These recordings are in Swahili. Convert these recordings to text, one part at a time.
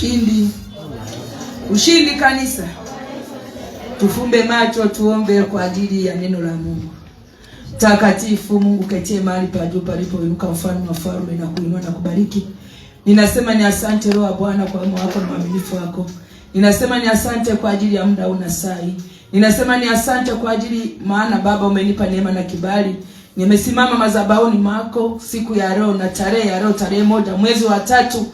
Ushindi. Ushindi kanisa. Tufumbe macho tuombe kwa ajili ya neno la Mungu. Takatifu Mungu ketie mahali pa juu palipoinuka, mfalme wa wafalme, na kuinua na kubariki. Ninasema ni asante Roho wa Bwana kwa wema wako na uaminifu wako. Ninasema ni asante kwa ajili ya muda una sai. Ninasema ni asante kwa ajili maana Baba umenipa neema na kibali. Nimesimama madhabahuni mwako siku ya leo na tarehe ya leo, tarehe 1 mwezi wa 3.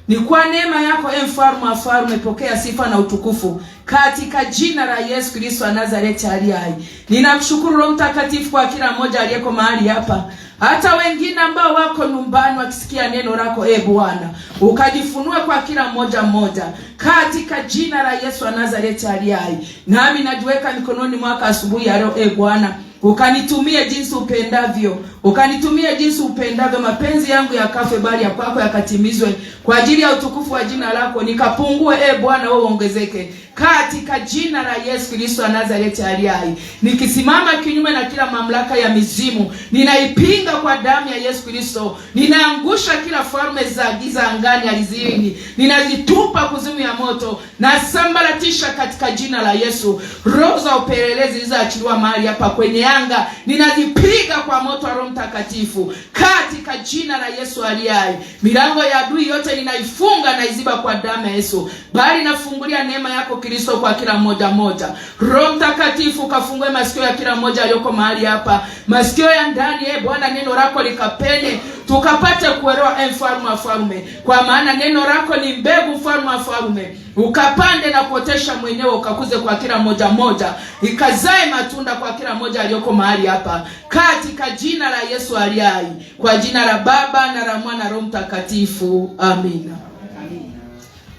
Ni kwa neema yako mfalme wa wafalme, pokea sifa na utukufu katika jina la Yesu Kristo wa Nazareti aliye hai. Ninakushukuru Roho Mtakatifu kwa kila mmoja aliyeko mahali hapa, hata wengine ambao wako nyumbani wakisikia neno lako. Bwana, ukajifunue kwa kila mmoja mmoja katika jina la Yesu wa Nazareti aliye hai. Nami najiweka mikononi mwako asubuhi ya leo. Bwana, ukanitumie jinsi upendavyo, ukanitumie jinsi upendavyo. Mapenzi yangu yakafe, bali ya kwako yakatimizwe kwa ajili ya utukufu wa jina lako. Nikapungue Bwana, wewe uongezeke katika jina la Yesu Kristo wa Nazareti aliye hai. Nikisimama kinyume na kila mamlaka ya mizimu, ninaipinga kwa damu ya Yesu Kristo. Ninaangusha kila falme za giza angani, alizini, ninazitupa kuzimu ya moto na sambaratisha katika jina la Yesu. Roho za upelelezi zilizoachiliwa mahali hapa kwenye anga, ninazipiga kwa moto wa Roho Mtakatifu katika jina la Yesu aliye hai. Milango ya adui yote ninaifunga na iziba kwa damu ya Yesu, bali nafungulia neema yako Kristo kwa kila mmoja mmoja. Roho Mtakatifu kafungue masikio ya kila mmoja aliyoko mahali hapa, masikio ya ndani. Bwana, neno lako likapene, tukapate kuelewa mfalme wa wafalme, kwa maana neno lako ni mbegu mfalme wa wafalme. Ukapande na kuotesha mwenyewe, ukakuze kwa kila mmoja mmoja, ikazae matunda kwa kila mmoja aliyoko mahali hapa katika jina la Yesu aliye hai, kwa jina la Baba na la Mwana na Roho Mtakatifu. Amina.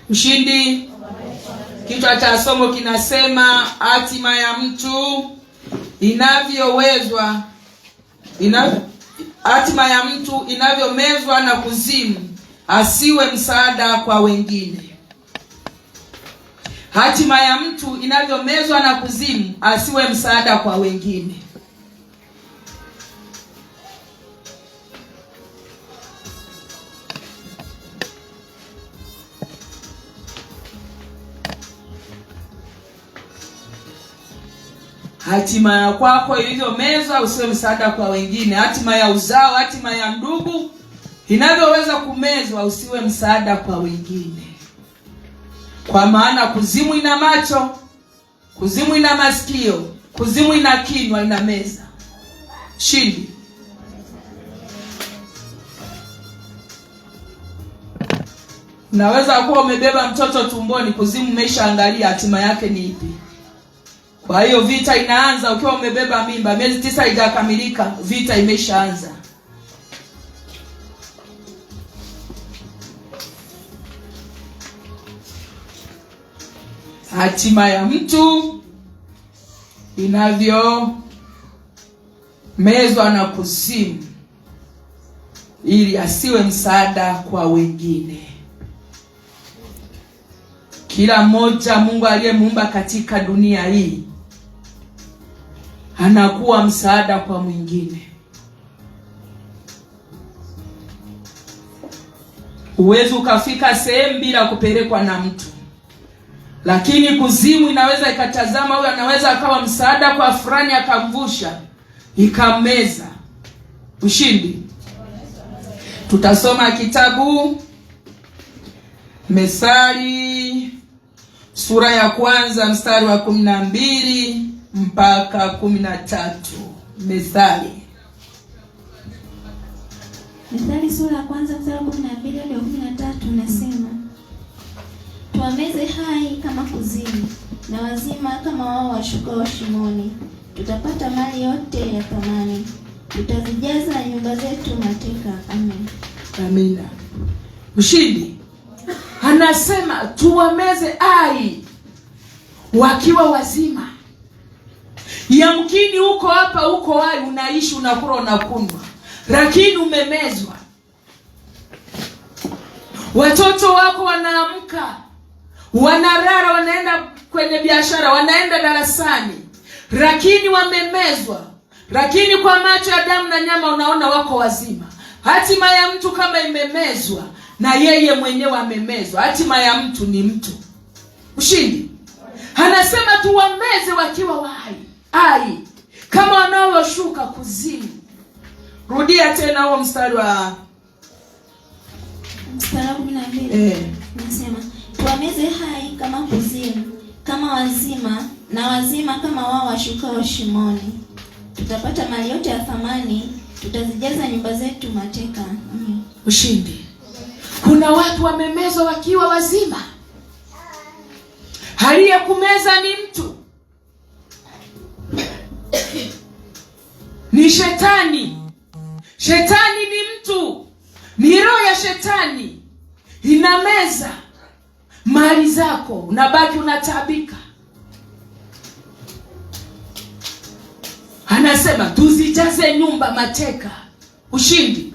Ushindi. Kichwa cha somo kinasema hatima ya mtu hatima ya mtu inavyomezwa na kuzimu, asiwe msaada kwa wengine. Hatima ya mtu inavyomezwa na kuzimu, asiwe msaada kwa wengine. Hatima ya kwako ilivyomezwa, usiwe msaada kwa wengine. Hatima ya uzao, hatima ya ndugu inavyoweza kumezwa, usiwe msaada kwa wengine. Kwa maana kuzimu ina macho, kuzimu ina masikio, kuzimu ina kinywa, ina meza. Shindi. Unaweza kuwa umebeba mtoto tumboni, kuzimu umeshaangalia hatima yake ni ipi. Kwa hiyo vita inaanza ukiwa umebeba mimba, miezi 9 haijakamilika, vita imeshaanza. Hatima ya mtu inavyomezwa na kuzimu, ili asiwe msaada kwa wengine. Kila mmoja Mungu aliyemuumba katika dunia hii anakuwa msaada kwa mwingine. Huwezi ukafika sehemu bila kupelekwa na mtu. Lakini kuzimu inaweza ikatazama, huyu anaweza akawa msaada kwa fulani, akamvusha, ikameza. Ushindi. Tutasoma kitabu Methali sura ya 1 mstari wa 12 mpaka 13. Methali sura ya 1 mstari wa 12 hadi 13 nasema, tuwameze hai kama kuzimu, na wazima kama wao washukao shimoni. Tutapata mali yote ya thamani, tutazijaza nyumba zetu mateka. Amen. Amina. Ushindi. Anasema tuwameze hai wakiwa wazima. Yamkini huko hapa, huko hai unaishi, unakula, unakunywa, lakini umemezwa. Watoto wako wanaamka, wanalala, wanaenda kwenye biashara, wanaenda darasani, lakini wamemezwa. Lakini kwa macho ya damu na nyama unaona wako wazima. Hatima ya mtu kama imemezwa, na yeye mwenyewe amemezwa. Hatima ya mtu ni mtu. Ushindi. Anasema tuwameze wakiwa hai kama wanaoshuka kuzimu. Rudia tena huo mstari wa 12. Nasema tuwameze hai kama kuzimu, kama wazima, na wazima kama wao washukao shimoni. Tutapata mali yote ya thamani, tutazijaza nyumba zetu mateka. Ushindi. Kuna watu wamemezwa wakiwa wazima. Aliyekumeza ni mtu. Ni shetani. Shetani ni mtu. Ni roho ya shetani. Inameza mali zako, unabaki unataabika. Anasema tuzijaze nyumba mateka. Ushindi.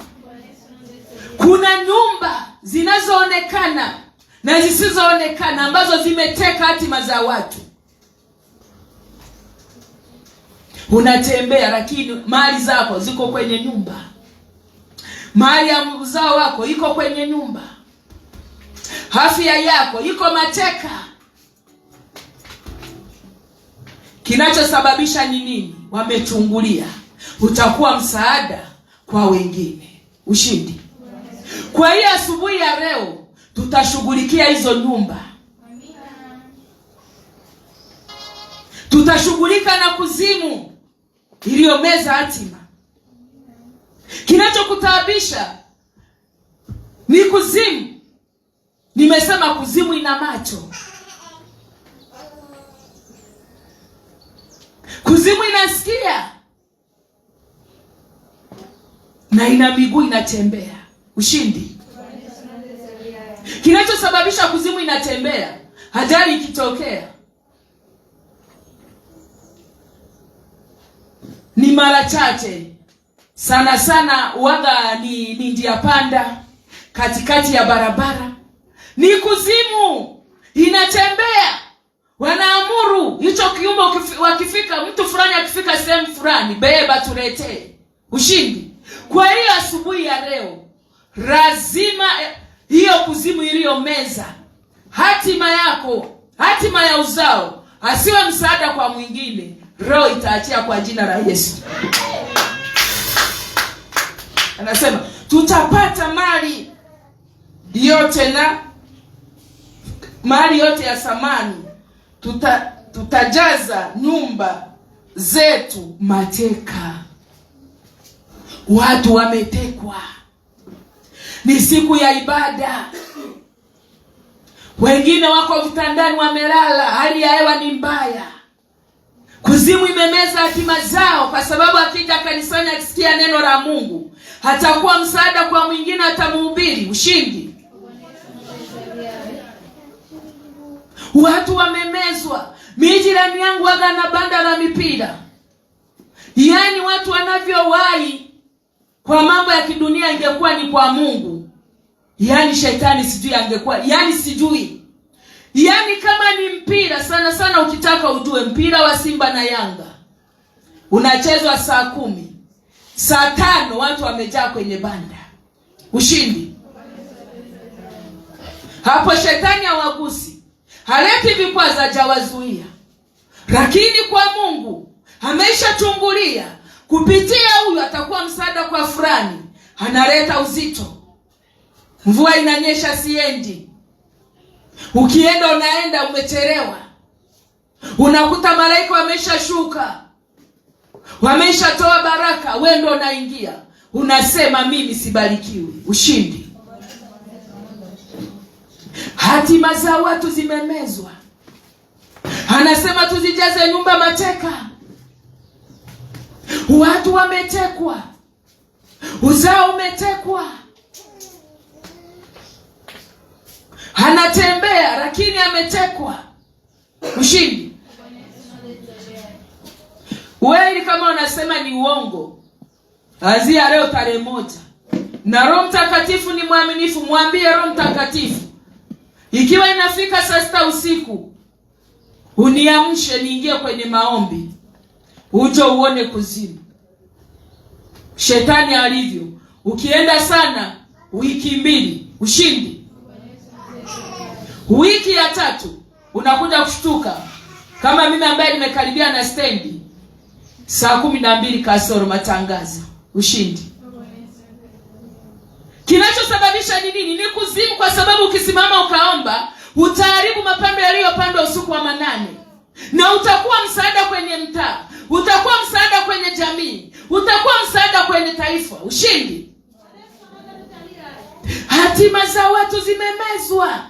Kuna nyumba zinazoonekana na zisizoonekana ambazo zimeteka hatima za watu. Unatembea lakini mali zako ziko kwenye nyumba. Mali ya uzao wako iko kwenye nyumba. Afya yako iko mateka. Kinachosababisha ni nini? Wamechungulia. Utakuwa msaada kwa wengine. Ushindi. Kwa hiyo asubuhi ya leo tutashughulikia hizo nyumba. Tutashughulika na kuzimu iliyomeza hatima. Kinachokutaabisha ni kuzimu. Nimesema kuzimu ina macho. Kuzimu inasikia. Na ina miguu inatembea. Ushindi. Kinachosababisha kuzimu inatembea, ajali ikitokea, ni mara chache. Sana sana waga ni njia panda, katikati ya barabara. Ni kuzimu inatembea. Wanaamuru hicho kiumbe wakifika, mtu fulani akifika sehemu fulani, beba tuletee. Ushindi. Kwa hiyo asubuhi ya leo lazima hiyo kuzimu iliyomeza hatima yako, hatima ya uzao, asiwe msaada kwa mwingine, roho itaachia kwa jina la Yesu. Anasema tutapata mali yote na mali yote ya thamani, tutajaza nyumba zetu mateka. Watu wametekwa. Ni siku ya ibada. Wengine wako vitandani wamelala, hali ya hewa ni mbaya. Kuzimu imemeza hatima zao, kwa sababu akija kanisani akisikia neno la Mungu, hatakuwa msaada kwa mwingine, atamhubiri. Ushindi. Watu wamemezwa. Mijirani yangu waga na banda la mipira. Yaani watu wanavyowahi kwa mambo ya kidunia, ingekuwa ni kwa Mungu, yaani shetani sijui angekuwa, yaani sijui. Yaani kama ni mpira, sana sana ukitaka ujue mpira wa Simba na Yanga unachezwa saa 10, saa 5 watu wamejaa kwenye banda. Ushindi. Hapo shetani hawagusi, haleti vikwazo, hajawazuia. Lakini kwa Mungu ameshachungulia, kupitia huyu atakuwa msaada kwa fulani, analeta uzito. Mvua inanyesha siendi. Ukienda unaenda umechelewa. Unakuta malaika wameshashuka, wameshatoa baraka, wewe ndio unaingia. Unasema mimi sibarikiwi. Ushindi. Hatima za watu zimemezwa. Anasema tuzijaze nyumba mateka. Watu wametekwa. Uzao umetekwa. Anatembea lakini ametekwa. Ushindi. Wewe kama unasema ni uongo, azia leo tarehe 1. Na Roho Mtakatifu ni mwaminifu, mwambie Roho Mtakatifu, ikiwa inafika saa 6 usiku, uniamshe niingie kwenye maombi. Uje uone kuzimu. Shetani alivyo. Ukienda sana wiki 2 Ushindi. Wiki ya 3 unakuja kushtuka kama mimi ambaye nimekaribia na stendi saa 12 kasoro matangazo. Ushindi. Kinachosababisha ni nini? Ni kuzimu, kwa sababu ukisimama ukaomba utaharibu mapando yaliyopandwa usiku wa manane, na utakuwa msaada kwenye mtaa, utakuwa msaada kwenye jamii, utakuwa msaada kwenye taifa. Ushindi. Hatima za watu zimemezwa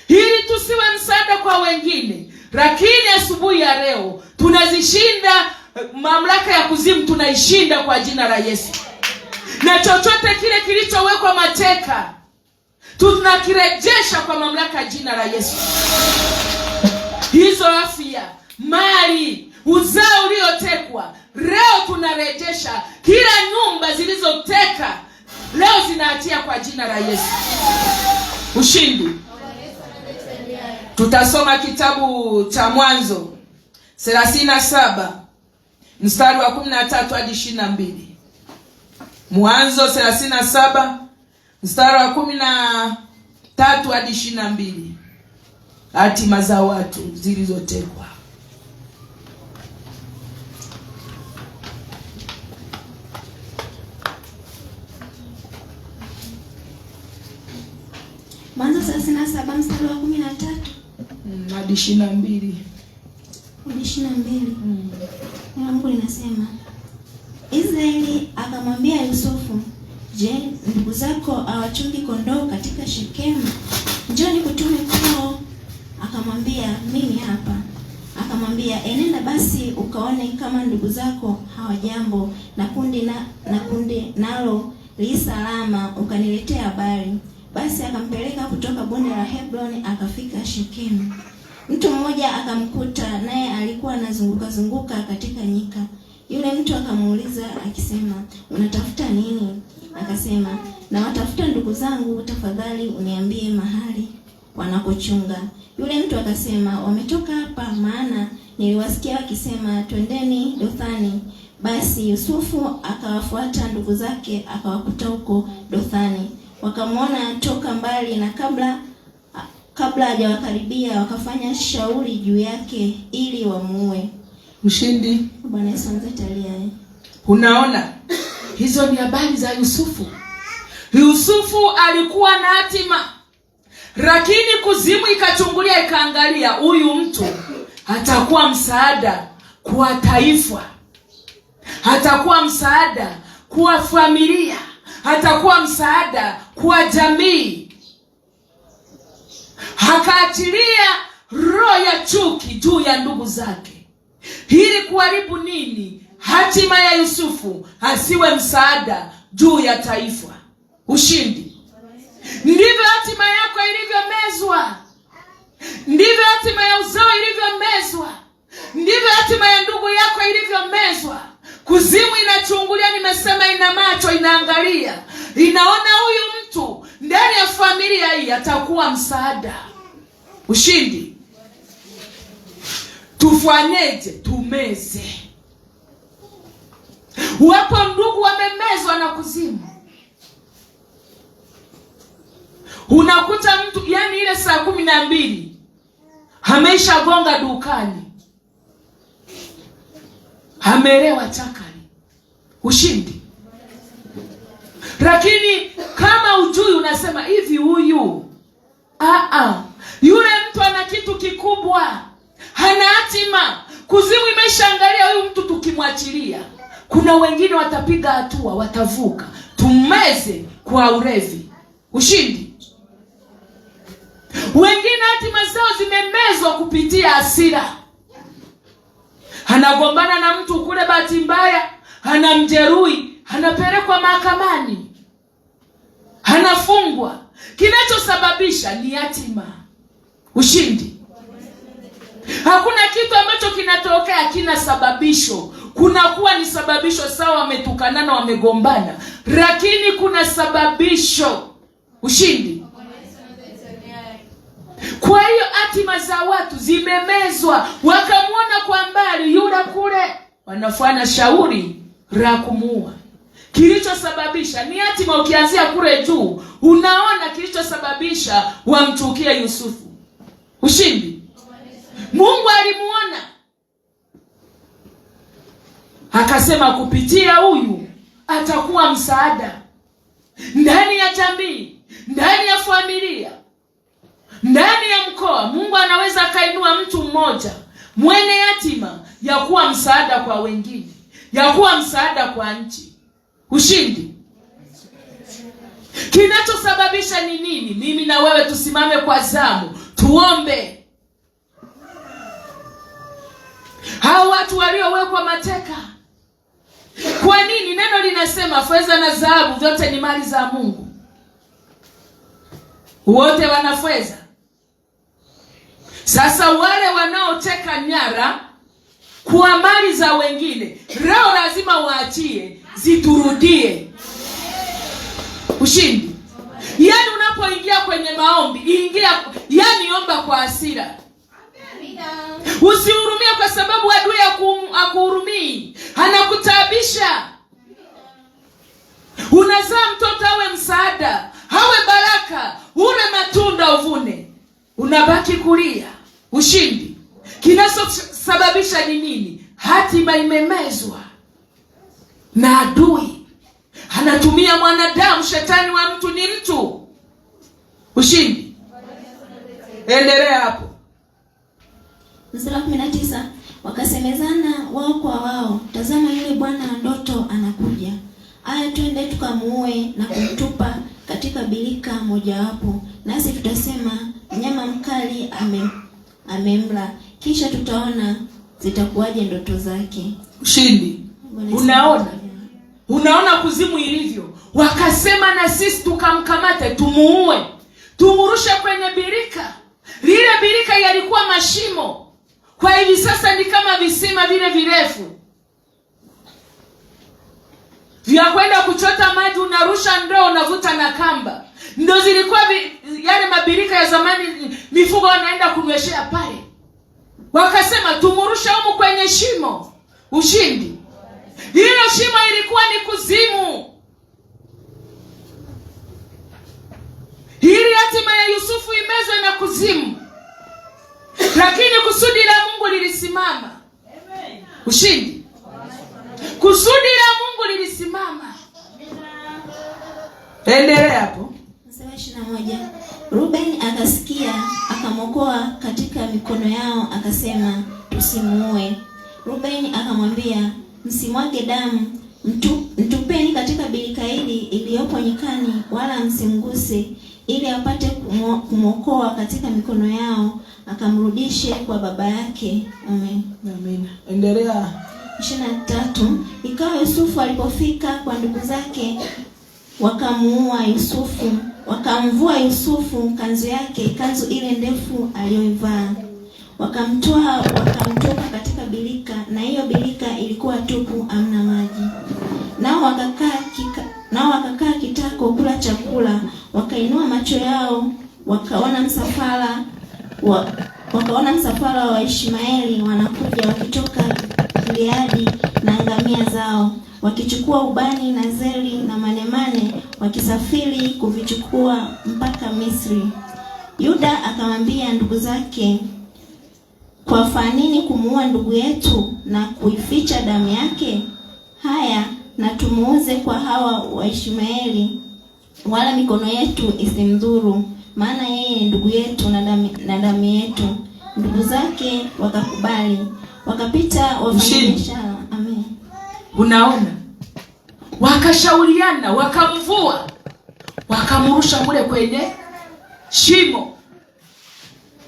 ili tusiwe msaada kwa wengine, lakini asubuhi ya leo tunazishinda mamlaka ya kuzimu, tunaishinda kwa jina la Yesu. Na chochote kile kilichowekwa mateka tunakirejesha kwa mamlaka ya jina la Yesu. Hizo afya, mali, uzao uliotekwa, leo tunarejesha. Kila nyumba zilizoteka leo zinaachia kwa jina la Yesu. Ushindi. Tutasoma kitabu cha Mwanzo 37 mstari wa 13 hadi 22. Mwanzo 37 mstari wa 13 hadi 22. Hatima za watu zilizotekwa. Mwanzo 37 mstari wa 13 hadi 22. Mungu linasema, Israeli akamwambia Yusufu, je, ndugu zako hawachungi kondoo katika Shekemu? Njoo nikutume kwao. Akamwambia, mimi hapa. Akamwambia, enenda basi ukaone kama ndugu zako hawajambo, na kundi nalo li salama, ukaniletea habari. Basi akampeleka kutoka bonde la Hebroni, akafika Shekemu. Mtu mmoja akamkuta, naye alikuwa anazunguka katika nyika. Yule mtu akamuuliza akisema, unatafuta nini? Akasema, na watafuta ndugu zangu, tafadhali uniambie mahali wanakochunga. Yule mtu akasema, wametoka hapa, maana niliwasikia wakisema, twendeni Dothani. Basi Yusufu akawafuata ndugu zake, akawakuta huko Dothani. Wakamwona toka mbali, na kabla hajawakaribia wakafanya shauri juu yake ili wamuue. Ushindi. Bwana Yesu anzetalia. Unaona, hizo ni habari za Yusufu. Yusufu alikuwa na hatima, lakini kuzimu ikachungulia ikaangalia, huyu mtu atakuwa msaada kwa taifa, atakuwa msaada kwa familia, atakuwa msaada kwa jamii. Akaachilia roho ya chuki juu ya ndugu zake ili kuharibu nini? Hatima ya Yusufu asiwe msaada juu ya taifa. Ushindi. Ndivyo hatima yako ilivyomezwa, ndivyo hatima ya uzao ilivyomezwa, ndivyo hatima ya ndugu yako ilivyomezwa. Kuzimu inachungulia, nimesema ina macho, inaangalia, inaona huyu mtu ndani ya familia hii atakuwa msaada. Ushindi. Tufanyeje? Tumeze. Wapo ndugu wamemezwa na kuzimu. Unakuta mtu yani ile saa 12 ameisha gonga dukani, amelewa chakari. Ushindi. Lakini kama ujui, unasema hivi, huyu yule mtu ana kitu kikubwa, hana hatima. Kuzimu imeshaangalia huyu mtu, tukimwachilia kuna wengine watapiga hatua, watavuka. Tumeze kwa urevi. Ushindi. Wengine hatima zao zimemezwa kupitia hasira. Anagombana na mtu kule, bahati mbaya anamjeruhi, anapelekwa mahakamani, anafungwa. Kinachosababisha ni hatima. Ushindi. Hakuna kitu ambacho kinatokea kina sababisho. Kunakuwa ni sababisho, sawa, wametukanana, wamegombana, lakini kuna sababisho. Ushindi. Kwa hiyo hatima za watu zimemezwa. Wakamwona kwa mbali yule kule, wanafanya shauri la kumuua. Kilichosababisha ni hatima. Ukianzia kule juu, unaona kilichosababisha wamchukie Yusufu? Ushindi. Mungu alimuona, akasema kupitia huyu atakuwa msaada ndani ya jamii, ndani ya familia, ndani ya mkoa. Mungu anaweza akainua mtu mmoja mwenye yatima ya kuwa msaada kwa wengine, ya kuwa msaada kwa nchi. Ushindi. Kinachosababisha ni nini? Mimi na wewe tusimame kwa zamu, tuombe. Hao watu waliowekwa mateka, kwa nini? Neno linasema fedha na dhahabu vyote ni mali za Mungu. Wote wana fedha. Sasa wale wanaoteka nyara kwa mali za wengine, leo lazima waachie ziturudie. Ushindi. Yaani unapoingia kwenye maombi, yani omba kwa hasira. Usihurumie kwa sababu adui hakuhurumii, anakutabisha. Unazaa mtoto awe msaada, awe baraka, ule matunda uvune, unabaki kulia. Ushindi. Kinachosababisha ni nini? Hatima imemezwa na adui. Anatumia mwanadamu. Shetani wa mtu ni mtu. Ushindi. Endelea hapo. Mstari 19, wakasemezana wao kwa wao, tazama yule bwana wa ndoto anakuja. Aya, twende tukamuue na kumtupa katika birika mojawapo, nasi tutasema mnyama mkali amemla, kisha tutaona zitakuwaje ndoto zake. Ushindi. Unaona kuzimu ilivyo. Wakasema na sisi tukamkamate, tumuue, tumurushe kwenye birika. Lile birika yalikuwa mashimo, kwa hivi sasa ni kama visima vile virefu vya kwenda kuchota maji. Unarusha ndoo, unavuta na kamba. Ndio zilikuwa yale mabirika ya zamani, mifugo wanaenda kunyweshea pale. Wakasema tumurushe humu kwenye shimo. Ushindi. Hilo shimo ilikuwa ni kuzimu. Hili hatima ya Yusufu imezwe na kuzimu, lakini kusudi la Mungu lilisimama. Ushindi. Kusudi la Mungu lilisimama. Endelea hapo. Mstari 21, Ruben akasikia, akamwokoa katika mikono yao, akasema tusimuue. Ruben akamwambia, msimwage damu, mtupeni katika birika hili iliyopo nyikani, wala msimguse, ili apate kumwokoa katika mikono yao, akamrudishe kwa baba yake. Amen. Amen. Endelea. 23, ikawa Yusufu alipofika kwa ndugu zake, wakamuua Yusufu, wakamvua Yusufu kanzu yake, kanzu ile ndefu aliyoivaa, wakamtupa katika birika, na hiyo birika ilikuwa tupu, amna maji. Nao wakakaa kitako kula chakula, wakainua macho yao, wakaona msafara wa Ishmaeli wanakuja wakitoka Gileadi na ngamia zao, wakichukua ubani na zeri na manemane, wakisafiri kuvichukua mpaka Misri. Yuda akamwambia ndugu zake, kwa nini kumuua ndugu yetu na kuificha damu yake? Haya, na tumuuze kwa hawa wa Ishmaeli, wala mikono yetu isimdhuru, maana yeye ni ndugu yetu na damu yetu. Ndugu zake wakakubali, wakapita wafanyabiashara. Amen. Unaona, wakashauriana, wakamvua, wakamrusha mule kwenye shimo.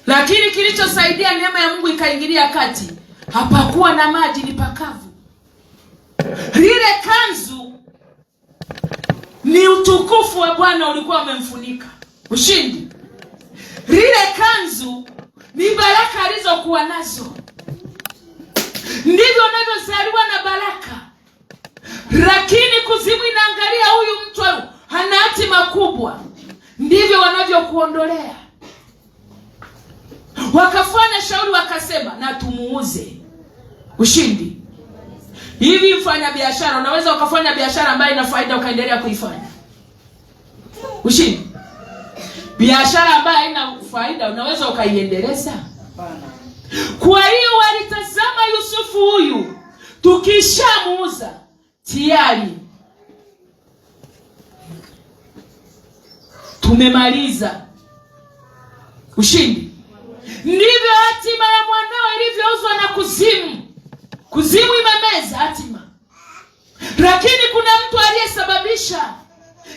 Lakini kilichosaidia, neema ya Mungu ikaingilia kati. Hapakuwa na maji, ni pakavu. Lile kanzu ni utukufu wa Bwana ulikuwa umemfunika. Ushindi. Lile kanzu ni baraka alizokuwa nazo. Ndivyo unavyozaliwa na baraka. Lakini kuzimu inaangalia huyu mtu hana hatima kubwa. Ndivyo wanavyokuondolea. Wakafanya shauri, wakasema na tumuuze. Ushindi. Hivi mfanya biashara, unaweza ukafanya biashara ambayo ina faida ukaendelea kuifanya. Ushindi. Biashara ambayo haina faida unaweza ukaiendeleza? Hapana. Kwa hiyo walitazama Yusufu huyu, tukishamuuza tayari tumemaliza ushindi. Ndivyo hatima ya mwanao ilivyouzwa na kuzimu. Kuzimu imemeza hatima. Lakini kuna mtu aliyesababisha.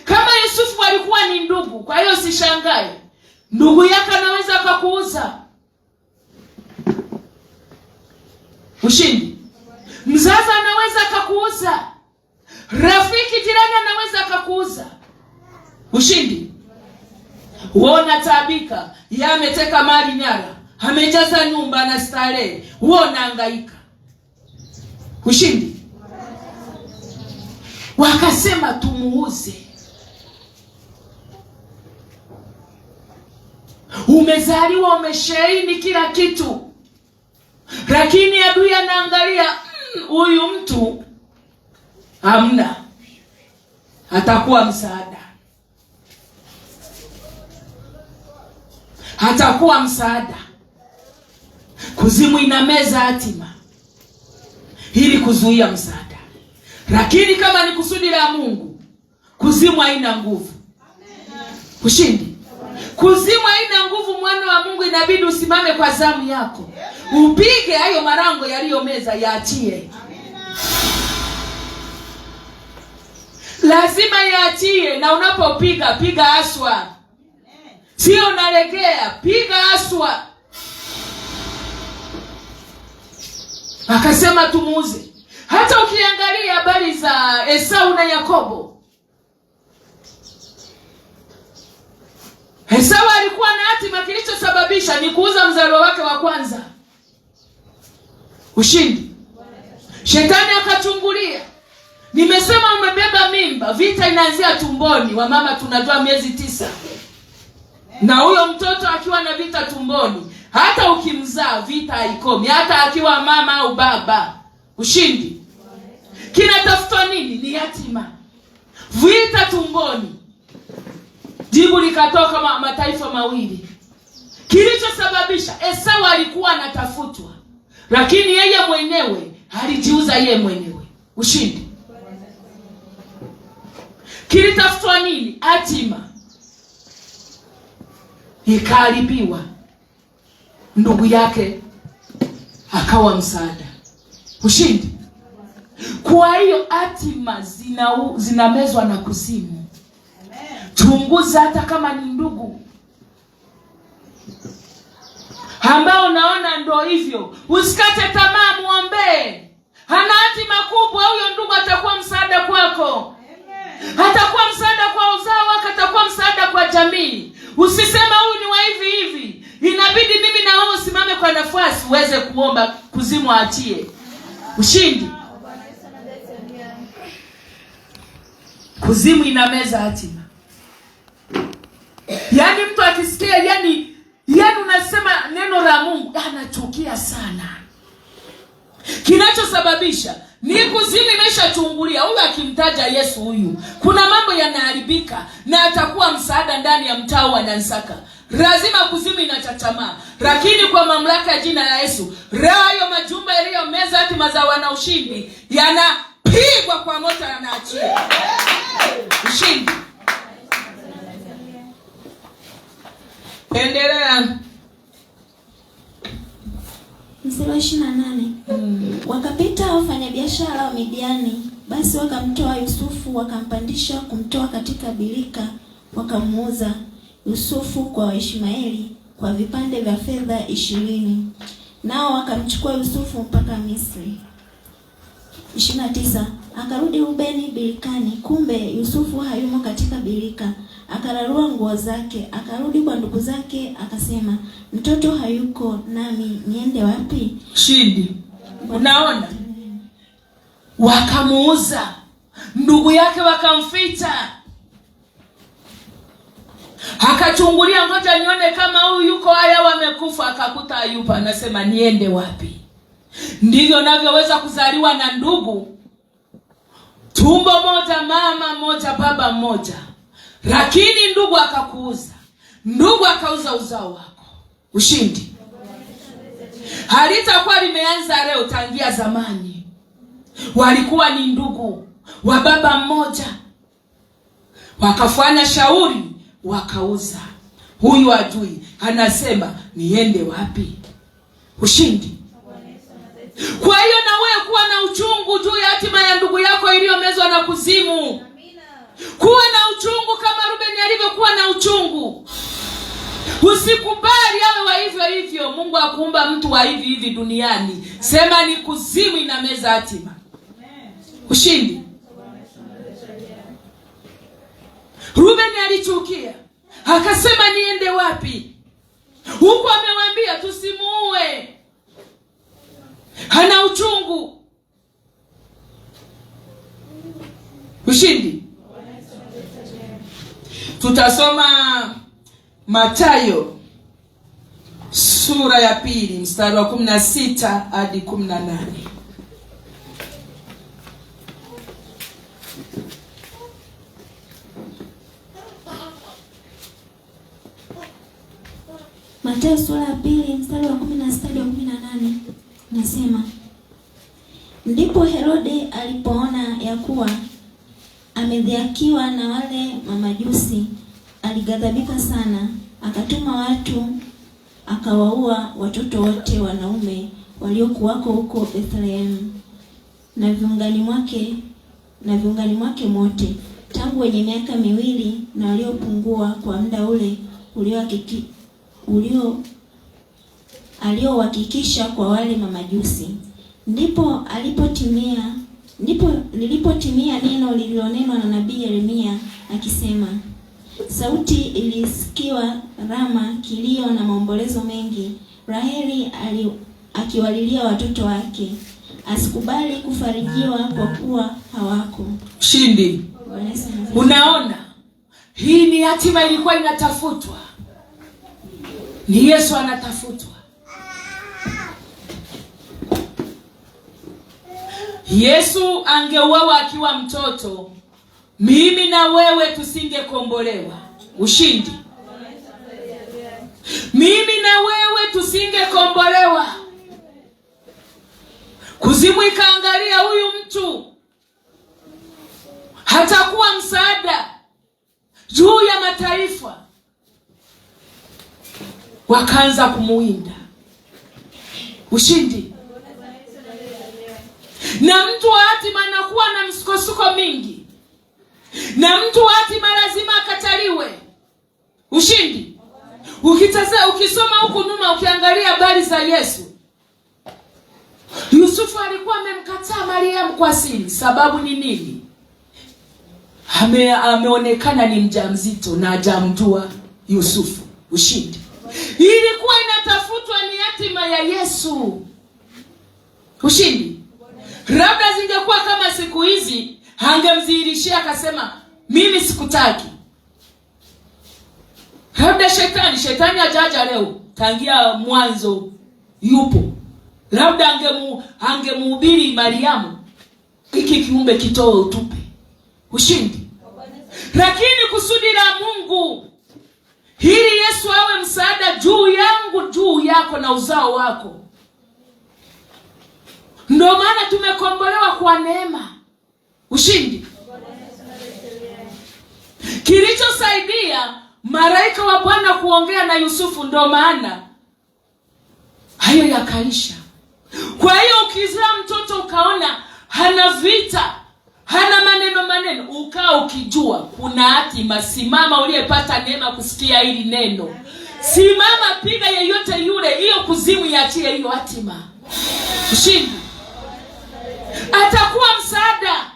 Kama Yusufu alikuwa ni ndugu, kwa hiyo sishangae ndugu yake anaweza akakuuza. Ushindi. Mzazi anaweza akakuuza. Rafiki jirani anaweza akakuuza. Ushindi. Uona taabika, yeye ameteka mali nyara, amejaza nyumba na starehe, uona hangaika. Ushindi. Wakasema tumuuze. Umezaliwa umesheheni kila kitu. Lakini adui anaangalia, huyu mtu hamna, atakuwa msaada. Hatakuwa msaada. Kuzimu inameza hatima ili kuzuia msaada. Lakini kama ni kusudi la Mungu, kuzimu haina nguvu. Ushindi. Kuzimu haina nguvu. Mwana wa Mungu inabidi usimame kwa zamu yako, upige hayo marango yaliyomeza yaachie. Lazima yaachie, na unapopiga piga aswa. Sio unalegea, piga aswa. Akasema tumuuze. Hata ukiangalia habari za Esau na Yakobo, Esau alikuwa na hatima, kilichosababisha ni kuuza mzalo wake wa kwanza. Ushindi. Shetani akachungulia. Nimesema umebeba mimba, vita inaanzia tumboni. Wamama tunajua miezi 9. Na huyo mtoto akiwa na vita tumboni, hata ukimzaa vita haikomi, hata akiwa mama au baba. Ushindi. Kinatafuta nini? Ni yatima. Vita tumboni. Jibu likatoka mataifa mawili. Kilichosababisha, Esau alikuwa anatafutwa, lakini yeye mwenyewe alijiuza yeye mwenyewe. Ushindi. Kilitafutwa nini? Hatima. Ikaribiwa. Ndugu yake akawa msaada. Ushindi. Kwa hiyo hatima zinamezwa na kuzimu. Chunguza hata kama ni ndugu ambao unaona ndo hivyo, usikate tamaa, muombe. Hana hatima kubwa, huyo ndugu atakuwa msaada kwako. Atakuwa msaada kwa uzao wako, atakuwa msaada kwa jamii. Usisema huyu ni wa hivi hivi. Inabidi mimi na wewe usimame kwa nafasi uweze kuomba kuzimu aachie. Ushindi. Kuzimu inameza hatima. Yaani mtu akisikia yani unasema neno la Mungu anachukia sana. Kinachosababisha ni kuzimu imeshachungulia. Huyu akimtaja Yesu, huyu kuna mambo yanaharibika na atakuwa msaada ndani ya mtaa wa Nansaka. Lazima kuzimu inachachamaa. Lakini kwa mamlaka ya jina la Yesu, hayo majumba yaliyomeza hatima za wana ushindi yanapigwa kwa moto, yanaachia. Ushindi. Endelea. Mstari wa 28. Wakapita wafanyabiashara wa Midiani, basi wakamtoa Yusufu, wakampandisha kumtoa katika birika, wakamuuza Yusufu kwa Waishmaeli kwa vipande vya fedha 20. Nao wakamchukua Yusufu mpaka Misri. 29. Akarudi Rubeni birikani, kumbe Yusufu hayumo katika birika. Akararua nguo zake, akarudi kwa ndugu zake, akasema, mtoto hayuko, nami niende wapi? Shindi. Unaona? Wakamuuza. Ndugu yake wakamficha. Akachungulia, ngoja nione kama huyu yuko haya wamekufa, akakuta hayupo, anasema niende wapi? Ndivyo navyoweza kuzaliwa na ndugu, tumbo moja, mama moja, baba mmoja, lakini ndugu akakuuza. ndugu akauza uzao wako. Ushindi halitakuwa limeanza leo, tangia zamani. Walikuwa ni ndugu wa baba mmoja, wakafanya shauri, wakauza. Huyu ajui, anasema niende wapi? Ushindi. Kwa hiyo na wewe kuwa na uchungu juu ya hatima ya ndugu yako iliyomezwa na kuzimu. Kuwa na uchungu kama Rubeni alivyokuwa na uchungu. Usikubali awe wa hivyo hivyo. Mungu hakuumba mtu wa hivi hivi duniani. Sema ni kuzimu inameza hatima. Ushindi. Rubeni alichukia, akasema niende wapi? Huko amemwambia tusimuue. Hana uchungu. Ushindi. Tutasoma Mathayo sura ya 2 mstari wa 16 hadi 18. Mathayo sura ya 2 mstari wa 16 hadi 18 nasema, ndipo Herode alipoona ya kuwa amedhihakiwa na wale mamajusi, alighadhabika sana, akatuma watu akawaua watoto wote wanaume waliokuwako huko Bethlehem na viungani mwake mote, tangu wenye miaka 2 na waliopungua, kwa muda ule aliohakikisha kwa wale mamajusi. Ndipo lilipotimia neno lililonenwa na nabii Yeremia akisema, sauti ilisikiwa Rama, kilio na maombolezo mengi, Raheli akiwalilia watoto wake, asikubali kufarijiwa kwa kuwa hawako. Ushindi. Unaona, hii ni hatima ilikuwa inatafutwa. Ni Yesu anatafutwa. Yesu angeuawa akiwa mtoto, mimi na wewe tusingekombolewa. Ushindi. Mimi na wewe tusingekombolewa. Kuzimu ikaangalia huyu mtu hatakuwa msaada juu ya mataifa, wakaanza kumuinda. Ushindi. Na mtu wa hatima anakuwa na msukosuko mingi, na mtu wa hatima lazima akataliwe. Ushindi. Ukisoma huku nyuma, ukiangalia habari za Yesu, Yusufu alikuwa amemkataa Mariamu kwa siri. Sababu ni nini? Ameonekana ni mjamzito na hajamjua Yusufu. Ushindi. Ilikuwa inatafutwa ni hatima ya Yesu. Ushindi. Labda zingekuwa kama siku hizi, angemdhihirishia akasema mimi sikutaki. Labda shetani hajaja leo, tangia mwanzo yupo. Labda angemhubiri Mariamu, hiki kiumbe kitoe utupe. Ushindi. Lakini kusudi la Mungu hili Yesu awe msaada juu yangu, juu yako na uzao wako. Ndio maana tumekombolewa kwa neema. Ushindi. Kilichosaidia malaika wa Bwana kuongea na Yusufu, ndio maana hayo yakaisha. Kwa hiyo ukizaa mtoto ukaona hana vita, hana maneno, ukao ukijua kuna hatima, simama uliyepata neema kusikia hili neno. Simama, piga yeyote yule, hiyo kuzimu iachie hiyo hatima. Ushindi. Atakuwa msaada.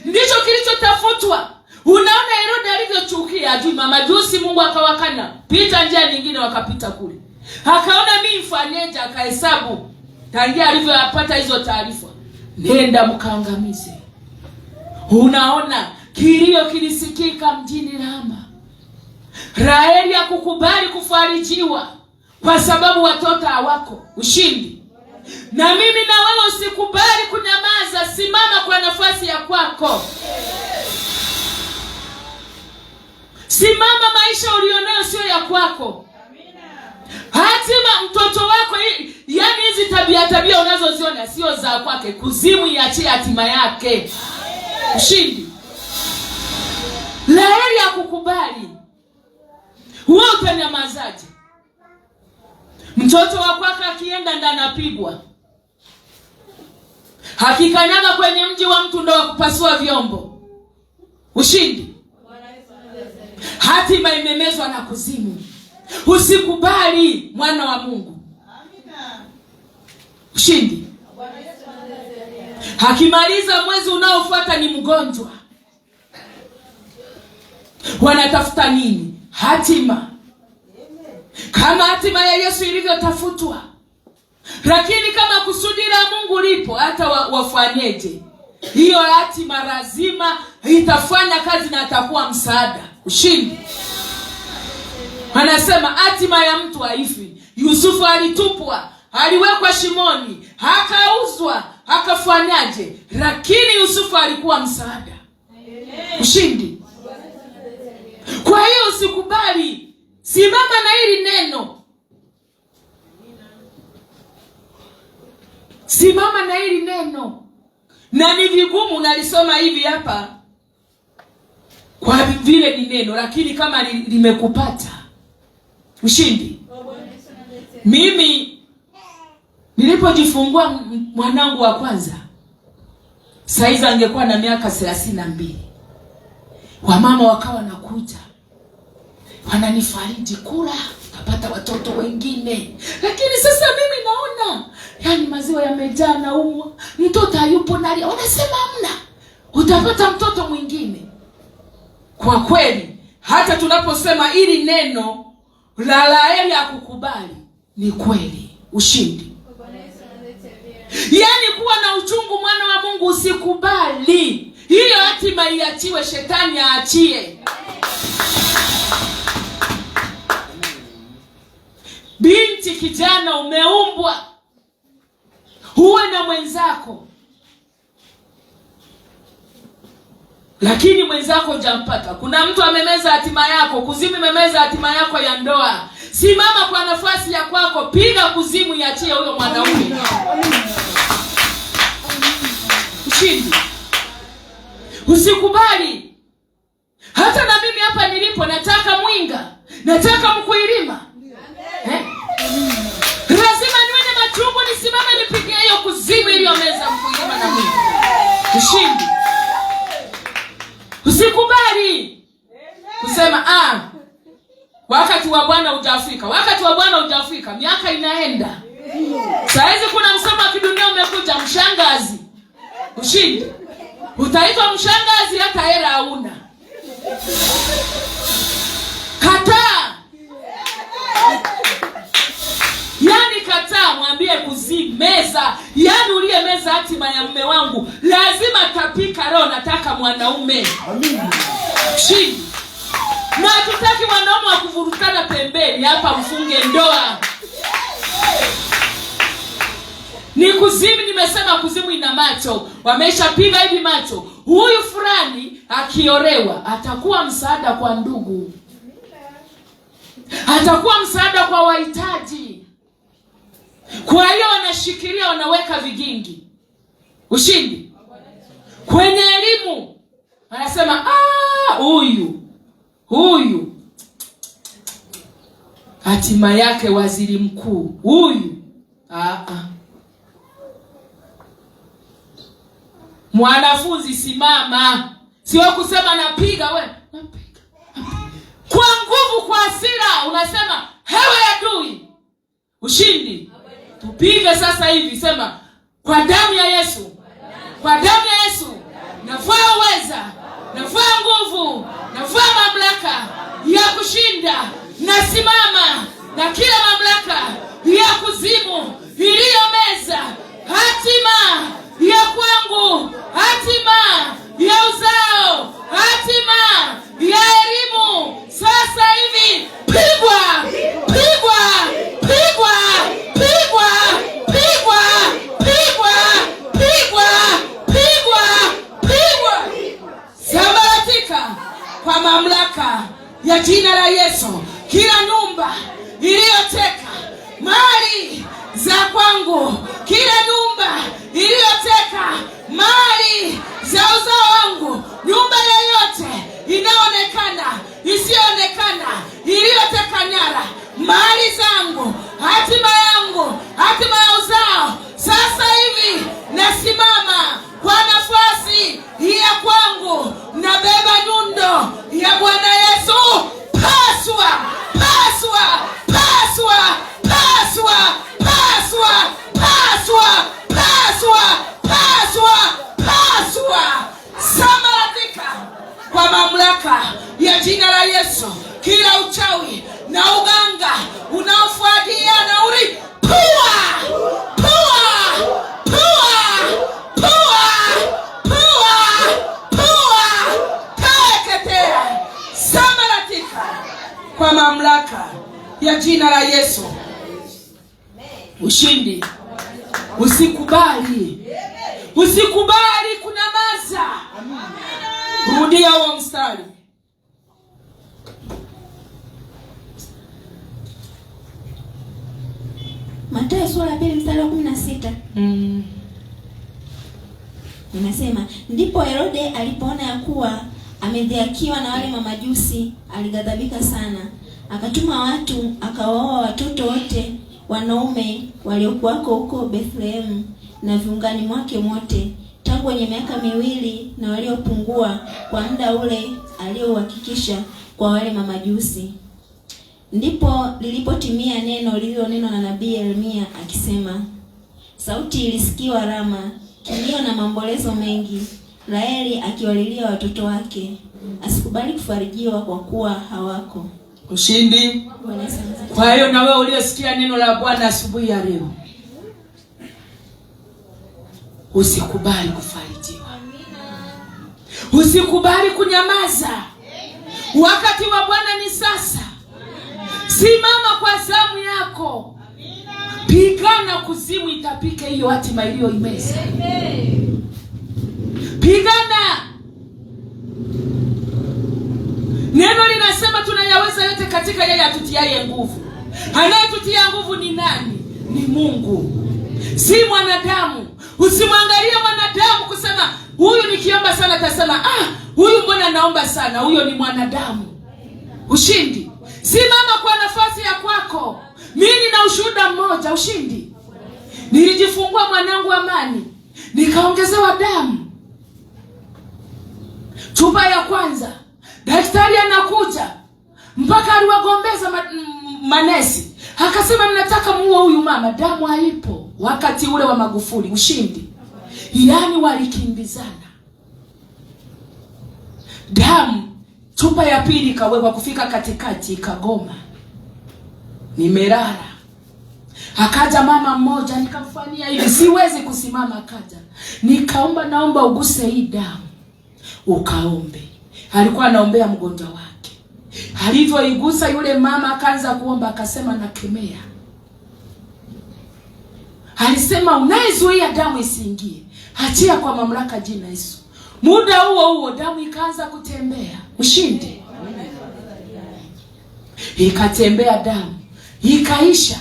Ndicho kilichotafutwa. Unaona Herode alivyochukia, ajui mamajusi, Mungu akawakana. Pita njia nyingine, wakapita kule. Akaona mimi mfanyeje, akahesabu. Tangia alivyopata hizo taarifa, nenda mkaangamize. Unaona kilio kilisikika mjini Rama. Raheli hakukubali kufarijiwa kwa sababu watoto hawako. Ushindi. Na mimi na wewe usikubali kunyamaza, simama kwa nafasi ya kwako. Simama, maisha ulionayo sio ya kwako. wako. Hatima mtoto wako, yani hizi tabia unazoziona sio za kwake. Kuzimu iachie hatima yake. Ushindi. La heri ya kukubali. Wewe utanyamazaje? Mtoto wa kwako akienda ndani anapigwa. Hakikanyaga kwenye mji wa mtu ndo kupasua vyombo. Ushindi. Hatima imemezwa na kuzimu. Usikubali, mwana wa Mungu. Ushindi. Hakimaliza mwezi unaofuata ni mgonjwa. Wanatafuta nini? Hatima. Kama hatima ya Yesu ilivyotafutwa. Lakini kama kusudi la Mungu lipo, hata wafanyeje, hiyo hatima lazima itafanya kazi na atakuwa msaada. Ushindi. Anasema hatima ya mtu haifi. Yusufu alitupwa, aliwekwa shimoni, akauzwa, akafanyaje? Lakini Yusufu alikuwa msaada. Ushindi. Kwa hiyo usikubali. Simama na hili neno. Simama na hili neno. Na ni vigumu nalisoma hivi hapa kwa vile ni neno, lakini kama limekupata. Ushindi. Mimi nilipojifungua mwanangu wa kwanza, saizi angekuwa na miaka 32. Wamama wakawa nakuja, wananifariji, kula tapata watoto wengine. Lakini sasa mimi naona yani maziwa yamejaa na umwa, mtoto hayupo nalia. Wanasema hamna, utapata mtoto mwingine. Kwa kweli hata tunaposema ili neno la laheri ya kukubali, ni kweli. Ushindi. Yani kuwa na uchungu, mwana wa Mungu, usikubali. Hiyo hatima iachiwe, shetani aachie. Binti, kijana, umeumbwa uwe na mwenzako, lakini mwenzako hujampata. Kuna mtu amemeza hatima yako, kuzimu imemeza hatima yako ya ndoa. Simama kwa nafasi ya kwako, piga kuzimu iachie huyo mwanaume. Ushindi. Usikubali. Hata na mimi hapa nilipo nataka Mwinga, nataka Mkuilima. Lazima niwe na machungu, nisimame nipige hiyo kuzimu iliyomeza Mkuilima na Mwinga. Ushindi. Usikubali kusema wakati wa Bwana hujafika. Wakati wa Bwana hujafika, miaka inaenda. Saizi kuna msomo wa kidunia umekuja, mshangazi. Ushindi. Utaitwa mshangazi hata hela hauna. Kataa. Yani kataa, mwambie kuzimu, meza. Yani uliye meza hatima ya mume wangu, lazima tapika roho, nataka mwanaume. Amina. Ushindi. Na tutaki wanaume wa kuvurutana pembeni, hapa mfunge ndoa. Ni kuzimu, nimesema kuzimu ina macho. Wameshapiga hivi macho. Huyu fulani akiolewa atakuwa msaada kwa ndugu. Atakuwa msaada kwa wahitaji. Kwa hiyo wanashikilia, wanaweka vigingi. Ushindi. Kwenye elimu anasema huyu hatima yake waziri mkuu. Huyu mwanafunzi, simama. Sio kusema napiga, we napiga kwa nguvu, kwa hasira. Unasema hewe adui. Ushindi. Tupige sasa hivi, sema kwa damu ya Yesu, kwa damu ya Yesu navaa uweza, navaa nguvu, navaa mamlaka ya kushinda. Nasimama na kila mamlaka ya kuzimu iliyomeza hatima ya kwangu, hatima ya uzao, hatima ya elimu. Sasa hivi pigwa, pigwa, pigwa, pigwa, pigwa, pigwa, pigwa, pigwa, pigwa. Sambaratika kwa mamlaka ya jina la Yesu. Kila nyumba nyumba iliyoteka mali za kwangu, kila nyumba iliyoteka mali za uzao wangu, nyumba yoyote inaonekana, isiyoonekana, iliyoteka nyara mali zangu, hatima yangu, hatima ya uzao, sasa hivi nasimama kwa nafasi ya kwangu, nabeba nyundo ya Bwana Yesu. Paswa, paswa, paswa, paswa, paswa, paswa, paswa, paswa, paswa, sambaratika kwa mamlaka ya jina la Yesu. Kila uchawi na uganga unaofuatia na uri pua, pua, pua, pua, pua, pua, teketea, sambaratika kwa mamlaka ya jina la Yesu. Ushindi. Usikubali, usikubali kunyamaza. Rudia huo mstari. Mathayo sura ya 2 mstari wa 16. Inasema, ndipo Herode alipoona ya kuwa amedhihakiwa na wale mamajusi, alighadhabika sana. Akatuma watu akawaoa watoto wote wanaume waliokuwako huko Bethlehemu na viungani mwake mote, tangu wenye miaka 2 na waliopungua, kwa muda ule aliouhakikisha kwa wale mamajusi. Ndipo lilipotimia neno lililonenwa na nabii Yeremia akisema, sauti ilisikiwa Rama, kilio na maombolezo mengi, Raheli akiwalilia watoto wake, asikubali kufarijiwa kwa kuwa hawako. Ushindi. Kwa hiyo na wewe uliyesikia neno la Bwana asubuhi ya leo, usikubali kufarijiwa. Usikubali kunyamaza. Wakati wa Bwana ni sasa. Simama kwa zamu yako. Pigana, kuzimu itapike hiyo hatima iliyoimeza. Pigana. Neno linasema tunayaweza yote katika yeye atutiaye nguvu. Anayetutia nguvu ni nani? Ni Mungu, si mwanadamu. Usimwangalie mwanadamu kusema huyu nikiomba sana atasema huyu mbona naomba sana. Huyo ni mwanadamu. Ushindi. Simama kwa nafasi ya kwako. Mimi nina ushuhuda mmoja. Ushindi. Nilijifungua mwanangu Amani, nikaongezewa damu. Chupa ya kwanza, daktari anakuja mpaka aliwagombeza manesi. Akasema mnataka muue huyu mama, damu haipo. Wakati ule wa Magufuli. Ushindi. Yaani walikimbizana. Damu. Chupa ya pili kawekwa, kufika katikati ikagoma. Nimelala. Akaja mama mmoja, nikamfanyia hivi, siwezi kusimama. Akaja, nikaomba, naomba uguse hii damu ukaombe. Alikuwa anaombea mgonjwa wake. Alivyoigusa yule mama akaanza kuomba, akasema nakemea. Alisema unayezuia damu isiingie, achia kwa mamlaka jina Yesu. Muda huo huo damu ikaanza kutembea. Ushindi. Ikatembea damu, ikaisha.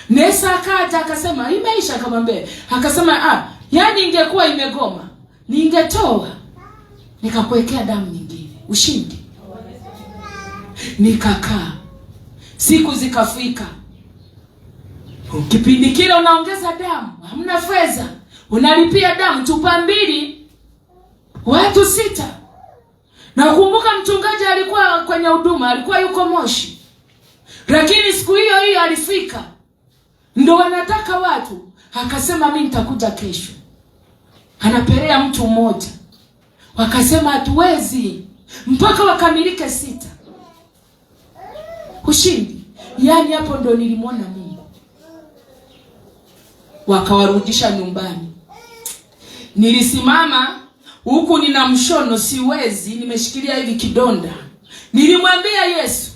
Nesa akaja akasema imeisha, akamwambia. Akasema yani ingekuwa imegoma ningetoa nikakuwekea damu nyingine. Ushindi. Nikakaa. Siku zikafika. Kipindi kile unaongeza damu, hamna fedha. Unalipia damu chupa 2, watu 6. Na kumbuka mchungaji alikuwa kwenye huduma, alikuwa yuko Moshi. Lakini siku hiyo hiyo alifika. Ndio wanataka watu. Akasema mimi nitakuja kesho. Anapelea mtu mmoja. Wakasema hatuwezi mpaka wakamilike 6. Ushindi. Yaani hapo ndo nilimwona Mungu. Wakawarudisha nyumbani. Nilisimama huku nina mshono, siwezi, nimeshikilia hivi kidonda. Nilimwambia Yesu,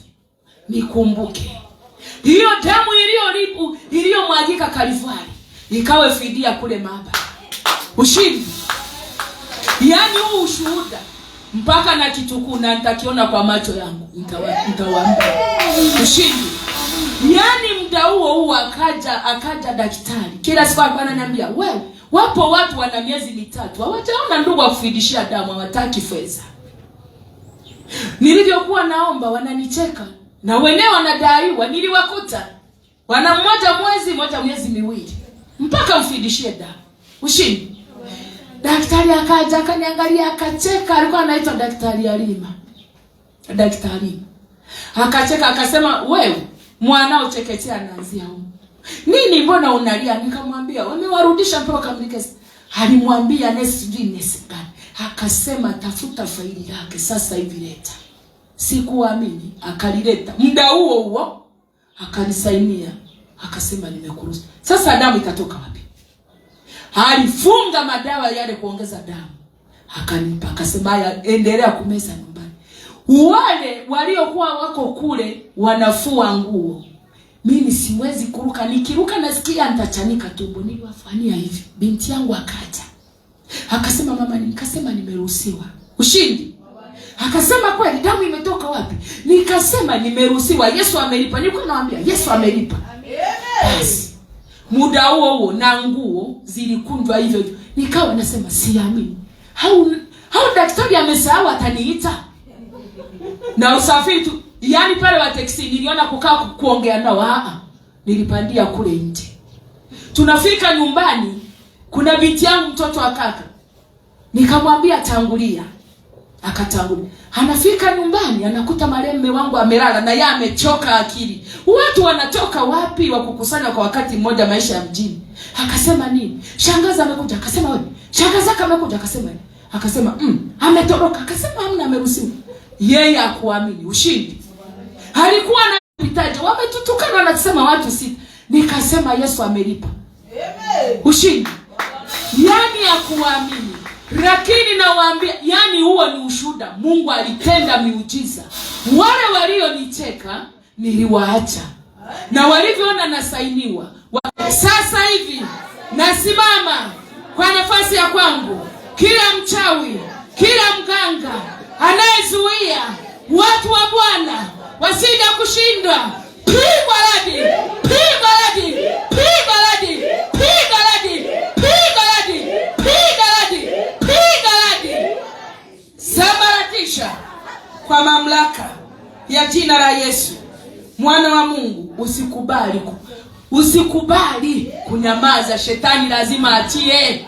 nikumbuke. Hiyo damu iliyomwagika Kalvari ikawe fidia kule Maba. Ushindi. Yaani huu ushuhuda mpaka na kitukuu na nitakiona kwa macho yangu. Nitawaambia. Ushindi. Yaani muda huo akaja daktari. Kila siku ananiambia, wewe, wapo watu wana miezi mitatu hawajaona ndugu akufidishia damu, hawataki fedha. Nilivyokuwa naomba wananicheka. Na wenyewe wanadaiwa, niliwakuta. Wana mmoja miezi miwili. Mpaka mfidishie damu. Ushindi. Daktari akaja akaniangalia akacheka, alikuwa anaitwa Daktari Alima. Daktari. Akacheka akasema, wewe mwanao chekechea anaanzia huko. Nini mbona unalia? Nikamwambia wamewarudisha mpaka kamlikesi. Alimwambia nesi gani. Akasema tafuta faili yake sasa hivi leta. Sikuamini, akalileta. Muda huo akalisainia. Akasema nimekuruhusu. Sasa damu ikatoka wapi? Alifunga madawa yale kuongeza damu. Akanipa, akasema haya endelea kumeza nyumbani. Wale waliokuwa wako kule wanafua nguo. Mimi siwezi kuruka, nikiruka nasikia nitachanika tumbo. Niliwafanyia hivi. Binti yangu akaja. Akasema mama, nikasema nimeruhusiwa. Ushindi. Akasema kweli damu imetoka wapi? Nikasema nimeruhusiwa, Yesu amelipa. Nilikuwa naambia Yesu amelipa. Yes. Muda huo na nguo zilikunjwa hivyo. Nikawa nasema siamini. Hao daktari amesahau ataniita. Na usafiri tu, yani pale wa taxi niliona kukaa kuongea nao. Nilipandia kule nje. Tunafika nyumbani, kuna binti yangu mtoto wa kaka. Nikamwambia tangulia. Akatangulia. Anafika nyumbani anakuta marehemu wangu amelala na yeye amechoka akili. Watu wanatoka wapi wa kukusanya kwa wakati mmoja maisha ya mjini? Akasema nini? Shangaza amekuja. Akasema wewe, shangaza kama amekuja. Akasema nini? Akasema ametoroka. Akasema hamna, ameruhusiwa. Yeye akuamini. Ushindi. Alikuwa anapitaje? Wametutukana wanasema watu sita. Nikasema Yesu amelipa. Amen. Ushindi. Yani akuamini. Lakini nawaambia, yani huo ni ushuhuda. Mungu alitenda miujiza. Wale walionicheka niliwaacha. Na walivyoona nasainiwa. Sasa hivi nasimama kwa nafasi ya kwangu. Kila mchawi, kila mganga anayezuia watu wa Bwana wasije kushindwa, pigwa radi, pigwa radi, pigwa radi, pigwa radi, pigwa radi, pigwa radi, pigwa radi. Sambaratisha kwa mamlaka ya jina la Yesu, mwana wa Mungu. Usikubali kunyamaza. Shetani lazima atie.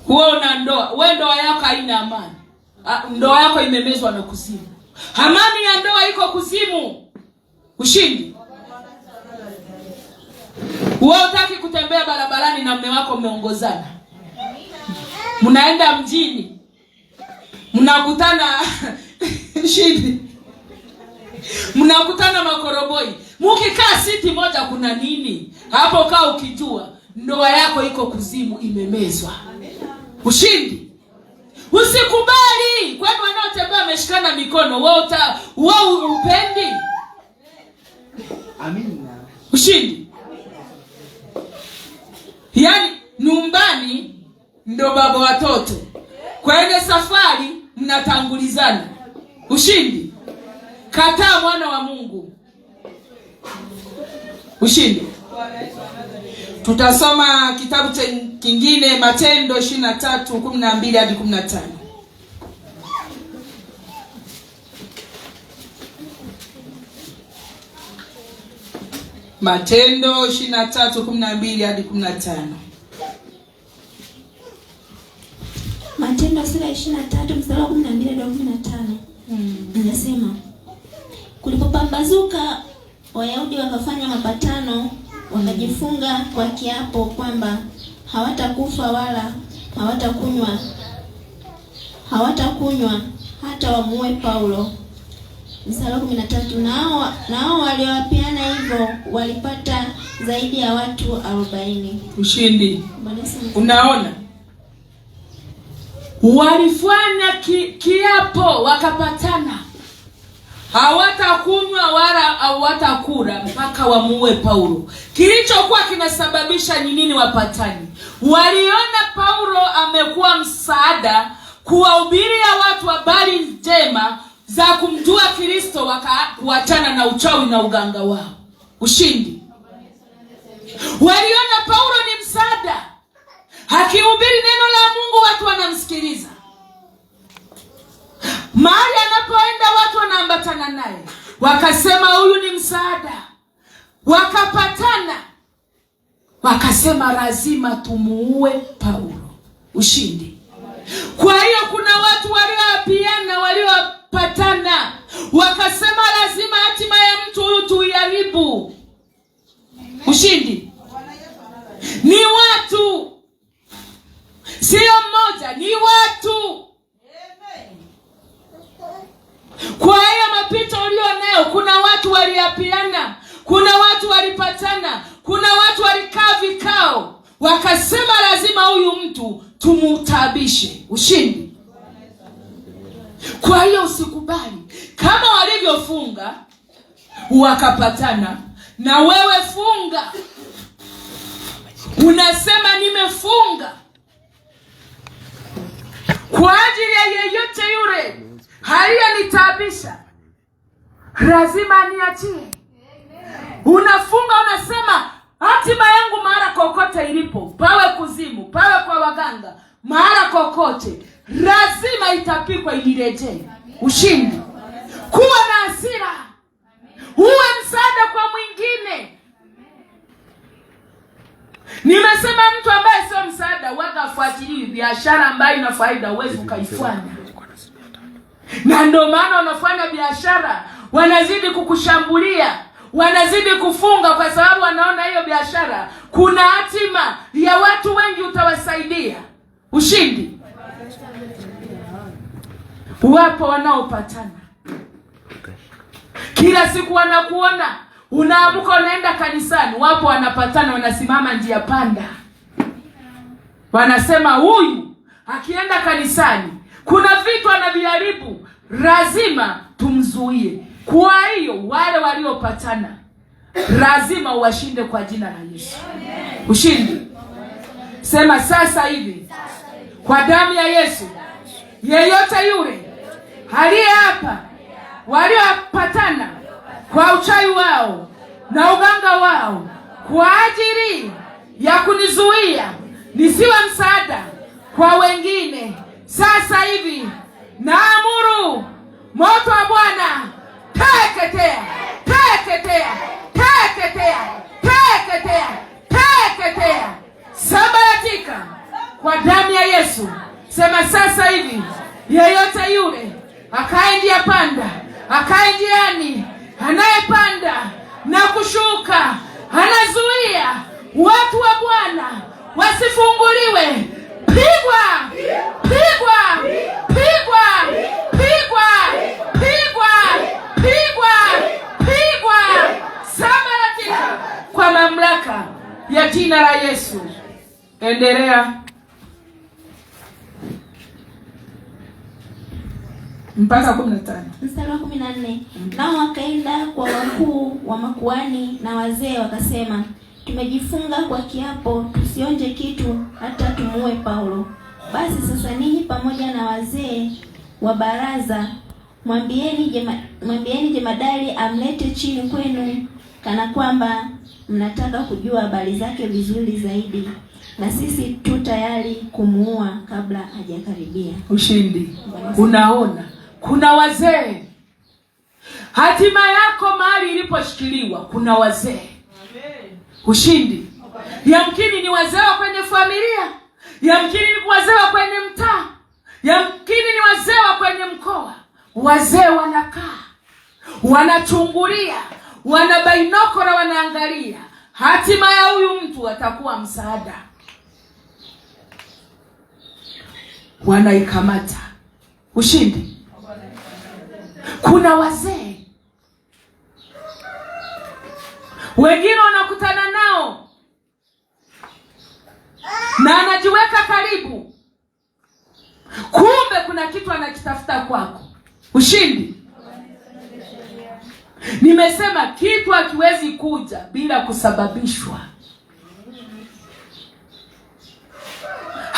Wewe ndoa yako haina amani. Ndoa yako imemezwa na kuzimu. Amani ya ndoa iko kuzimu. Ushindi. Wewe utaki kutembea barabarani na mume wako mmeongozana. Mnaenda mjini. Mnakutana shindi. Mnakutana makoroboi. Mkikaa siti moja kuna nini? Hapo kaa ukijua ndoa yako iko kuzimu, imemezwa. Ushindi. Usikubali. Kwani wanaotembea wameshikana mikono, wewe upendi? Amina. Ushindi. Yani nyumbani ndo baba watoto. Kwenye safari mnatangulizana. Ushindi. Kataa mwana wa Mungu. Ushindi. Tutasoma kitabu kingine, Matendo 23:12 hadi 15. Matendo 23:12 hadi 15. Matendo sura 23 mstari wa 12 hadi 15. Inasema, kulipopambazuka Wayahudi wakafanya mapatano, wakajifunga kwa kiapo kwamba hawatakufa wala hawatakunywa hata wamuue Paulo. Mstari wa 13, nao waliowapiana hivyo walipata zaidi ya watu 40. Ushindi. Unaona? Walifanya kiapo wakapatana. Hawatakunywa wala hawatakula mpaka wamuue Paulo. Kilichokuwa kinasababisha ni nini wapatani? Waliona Paulo amekuwa msaada kuwahubiria watu habari njema za kumjua Kristo wakaachana na uchawi na uganga wao. Ushindi. Waliona Paulo ni msaada. Akihubiri neno la Mungu watu wanamsikiliza. Mahali anapoenda watu wanaambatana naye. Wakasema huyu ni msaada. Wakapatana. Wakasema lazima tumuue Paulo. Ushindi. Kwa hiyo kuna watu walioapiana, waliopatana. Wakasema lazima hatima ya mtu huyu tuiharibu. Ushindi. Ni watu. Sio mmoja, ni watu. Kwa hiyo mapito ulionayo, kuna watu waliapiana, kuna watu walipatana, kuna watu walikaa vikao, wakasema lazima huyu mtu tumutabishe. Ushindi. Kwa hiyo usikubali. Kama walivyofunga wakapatana, na wewe funga. Unasema nimefunga kwa ajili ya yeyote yule aliyenitabisha, lazima niachie. Unafunga, unasema hatima yangu mahali kokote ilipo, pawe kuzimu, pawe kwa waganga, mahali kokote, lazima itapikwa inirejee. Ushindi. Kuwa na hasira. Uwe msaada kwa mwingine. Nimesema mtu ambaye sio msaada waga afuatilie biashara ambayo ina faida, uwezi ukaifanya. Na ndio maana wanafanya biashara, wanazidi kukushambulia, wanazidi kufunga, kwa sababu wanaona hiyo biashara kuna hatima ya watu wengi utawasaidia. Ushindi. Wapo wanaopatana. Kila siku wanakuona, unaamka unaenda kanisani, wapo wanapatana, wanasimama njia panda. Wanasema huyu akienda kanisani kuna vitu anaviharibu, lazima tumzuie. Kwa hiyo wale waliopatana lazima uwashinde kwa jina la Yesu. Ushindi. Sema sasa hivi kwa damu ya Yesu, yeyote yule aliye hapa waliopatana kwa uchawi wao na uganga wao kwa ajili ya kunizuia nisiwe msaada kwa wengine, sasa hivi naamuru moto wa Bwana teketea, teketea, teketea, teketea, teketea, sambaratika kwa damu ya Yesu. Sema sasa hivi yeyote yule akae njia panda, akae njiani, anayepanda na kushuka, anazuia watu wa Bwana wasifunguliwe, pigwa, pigwa, pigwa, pigwa, pigwa, pigwa, pigwa, sambaratika kwa mamlaka ya jina la Yesu. Endelea mpaka 15. Mstari wa 14. Nao wakaenda kwa wakuu wa makuhani na wazee wakasema, tumejifunga kwa kiapo tusionje kitu hata tumuue Paulo. Basi sasa ninyi pamoja na wazee wa baraza mwambieni jemadari amlete chini kwenu, kana kwamba mnataka kujua habari zake vizuri zaidi, na sisi tu tayari kumuua kabla hajakaribia. Ushindi. Unaona, kuna wazee. Hatima yako mahali iliposhikiliwa kuna wazee. Ushindi. Yamkini ni wazee wa kwenye familia, yamkini ni wazee wa kwenye mtaa, yamkini ni wazee wa kwenye mkoa. Wazee wanakaa, wanachungulia, wanabainokora, wanaangalia hatima ya huyu mtu atakuwa msaada. Wanaikamata. Ushindi. Kuna wazee. Wengine wanakutana nao na anajiweka karibu, kumbe kuna kitu anakitafuta kwako. Ushindi. Nimesema kitu hakiwezi kuja bila kusababishwa.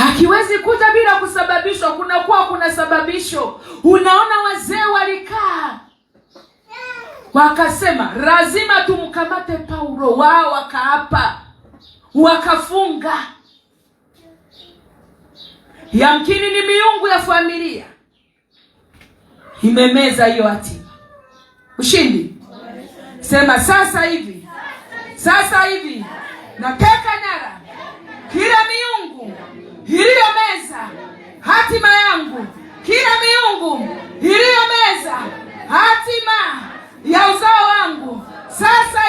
hakiwezi kuja bila kusababishwa. Kuna sababisho. Unaona, wazee walikaa wakasema lazima tumkamate Paulo. Wao wakaapa, wakafunga. Yamkini ni miungu ya familia imemeza hiyo hatima. Ushindi. Sema sasa hivi nateka nyara kila miungu iliyomeza hatima yangu, kila miungu iliyomeza hatima ya uzao wangu. Sasa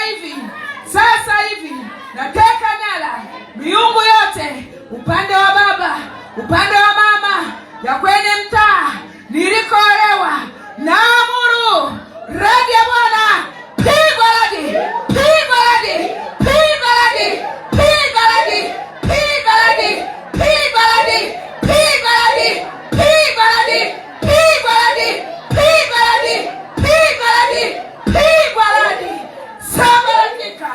hivi nateka nyara miungu yote, upande wa baba, upande wa mama, ya kwenye mtaa nilikoolewa. Naamuru radi ya Bwana, pigwa radi, pigwa radi, pigwa radi, pigwa radi, pigwa radi, pigwa radi, pigwa radi, pigwa radi, pigwa radi, pigwa radi, pigwa radi, pigwa radi. Sambaratika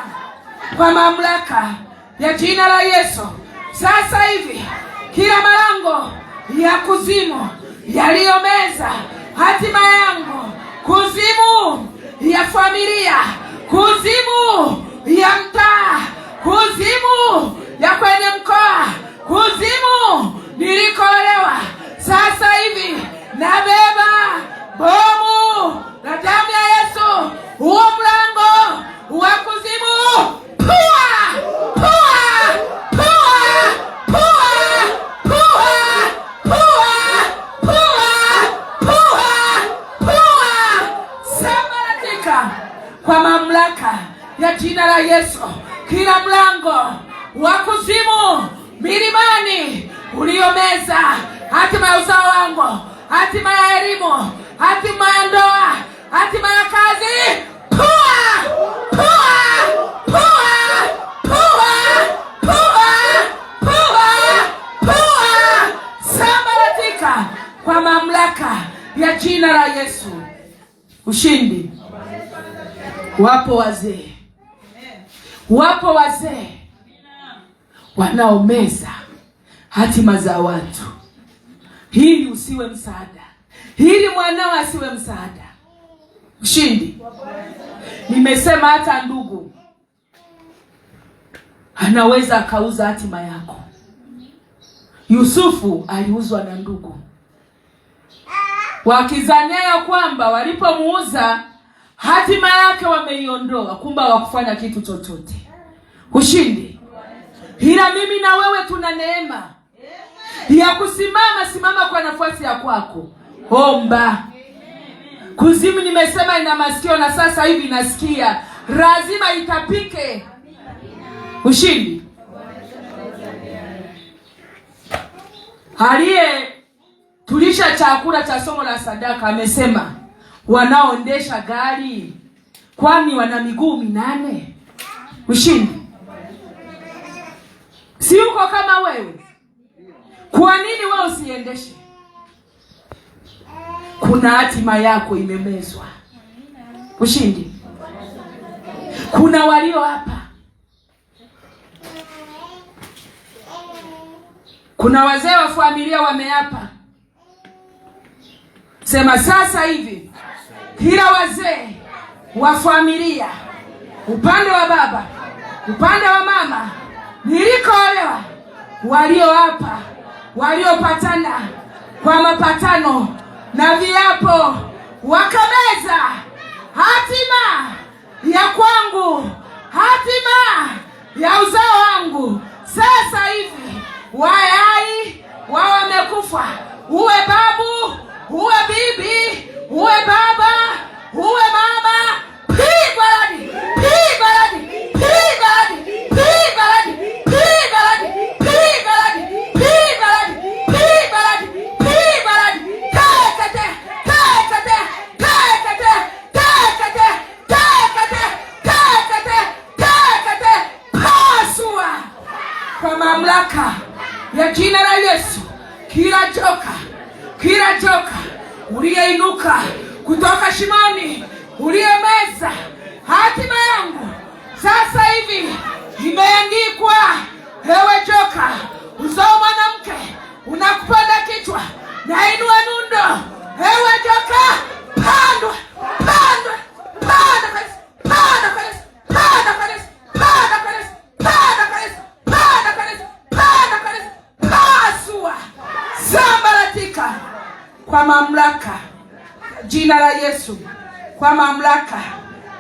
kwa mamlaka ya jina la Yesu. Sasa hivi kila malango ya kuzimu yaliyomeza hatima yangu, kuzimu ya familia, kuzimu ya mtaa, kuzimu ya kwenye mkoa, kuzimu nilikoolewa, sasa hivi nabeba bomu la damu ya Yesu. Huo mlango wa kuzimu, pua, pua, pua, pua, pua, pua, pua, pua. Sambaratika kwa mamlaka ya jina la Yesu. Kila mlango wa kuzimu milimani uliomeza hatima ya uzao wangu, hatima ya elimu, hatima ya ndoa, hatima ya kazi, pua, pua, pua, pua, pua, pua, pua. Sambaratika kwa mamlaka ya jina la Yesu. Ushindi. Wapo wazee wanaomeza hatima za watu, hili usiwe msaada, hili mwanao asiwe msaada. Ushindi. Nimesema hata ndugu anaweza akauza hatima yako. Yusufu aliuzwa na ndugu, wakizania kwamba walipomuuza hatima yake wameiondoa, kumba wakufanya kitu chochote. Ushindi. Ila mimi na wewe tuna neema ya kusimama. Simama kwa nafasi ya kwako, omba. Kuzimu nimesema ina masikio, na sasa hivi nasikia, lazima itapike. Ushindi. Aliye tulisha chakula cha somo la sadaka amesema wanaoendesha gari kwani wana miguu 8? Ushindi. Si uko kama wewe? Kwa nini wewe usiendeshe? Kuna hatima yako imemezwa. Ushindi. Kuna walio hapa, kuna wazee wa familia wameapa. Sema sasa hivi kila wazee wa familia, upande wa baba, upande wa mama, nilikoolewa, walio hapa, waliopatana kwa mapatano na viapo, wakameza hatima ya kwangu, hatima ya uzao wangu. Sasa hivi wayai wao wamekufa, uwe babu, uwe bibi, uwe baba, uwe mama, pigwa radi, pigwa radi, pigwa radi, pigwa radi, pigwa radi, pigwa radi, pigwa radi, pigwa radi, pigwa radi. Tekete, tekete, tekete, tekete, tekete, tekete, tekete, pasua kwa mamlaka ya jina la Yesu. Kila joka uliyeinuka kutoka shimoni, uliyemeza hatima yangu, sasa hivi imeandikwa, ewe joka uzao mwanamke, nainua nundo. Ewe joka, pandwa, pandwa, panda kwa Yesu, panda kwa Yesu, panda kwa Yesu, panda kwa Yesu, panda kwa Yesu, panda kwa Yesu, panda kwa Yesu, pasua, sambaratika kwa mamlaka jina la Yesu, kwa mamlaka